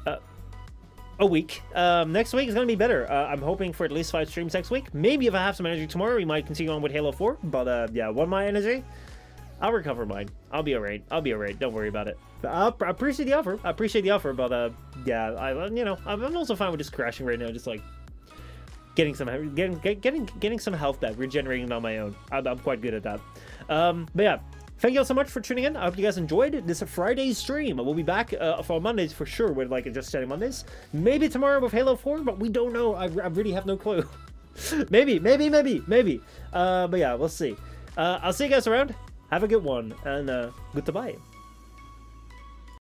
a week. Next week is gonna be better. I'm hoping for at least 5 streams next week. Maybe if I have some energy tomorrow, we might continue on with Halo 4. But yeah, my energy, I'll recover mine. I'll be alright. I'll be alright. Don't worry about it. I appreciate the offer. I appreciate the offer, but yeah, you know, I'm also fine with just crashing right now, just like getting some health back, regenerating on my own. I'm quite good at that. But yeah, thank you all so much for tuning in. I hope you guys enjoyed this Friday stream. We'll be back for Mondays for sure with, like, Just Chatting Mondays. Maybe tomorrow with Halo 4, but we don't know. I really have no clue. maybe. But yeah, we'll see. I'll see you guys around. Have a good one, and goodbye.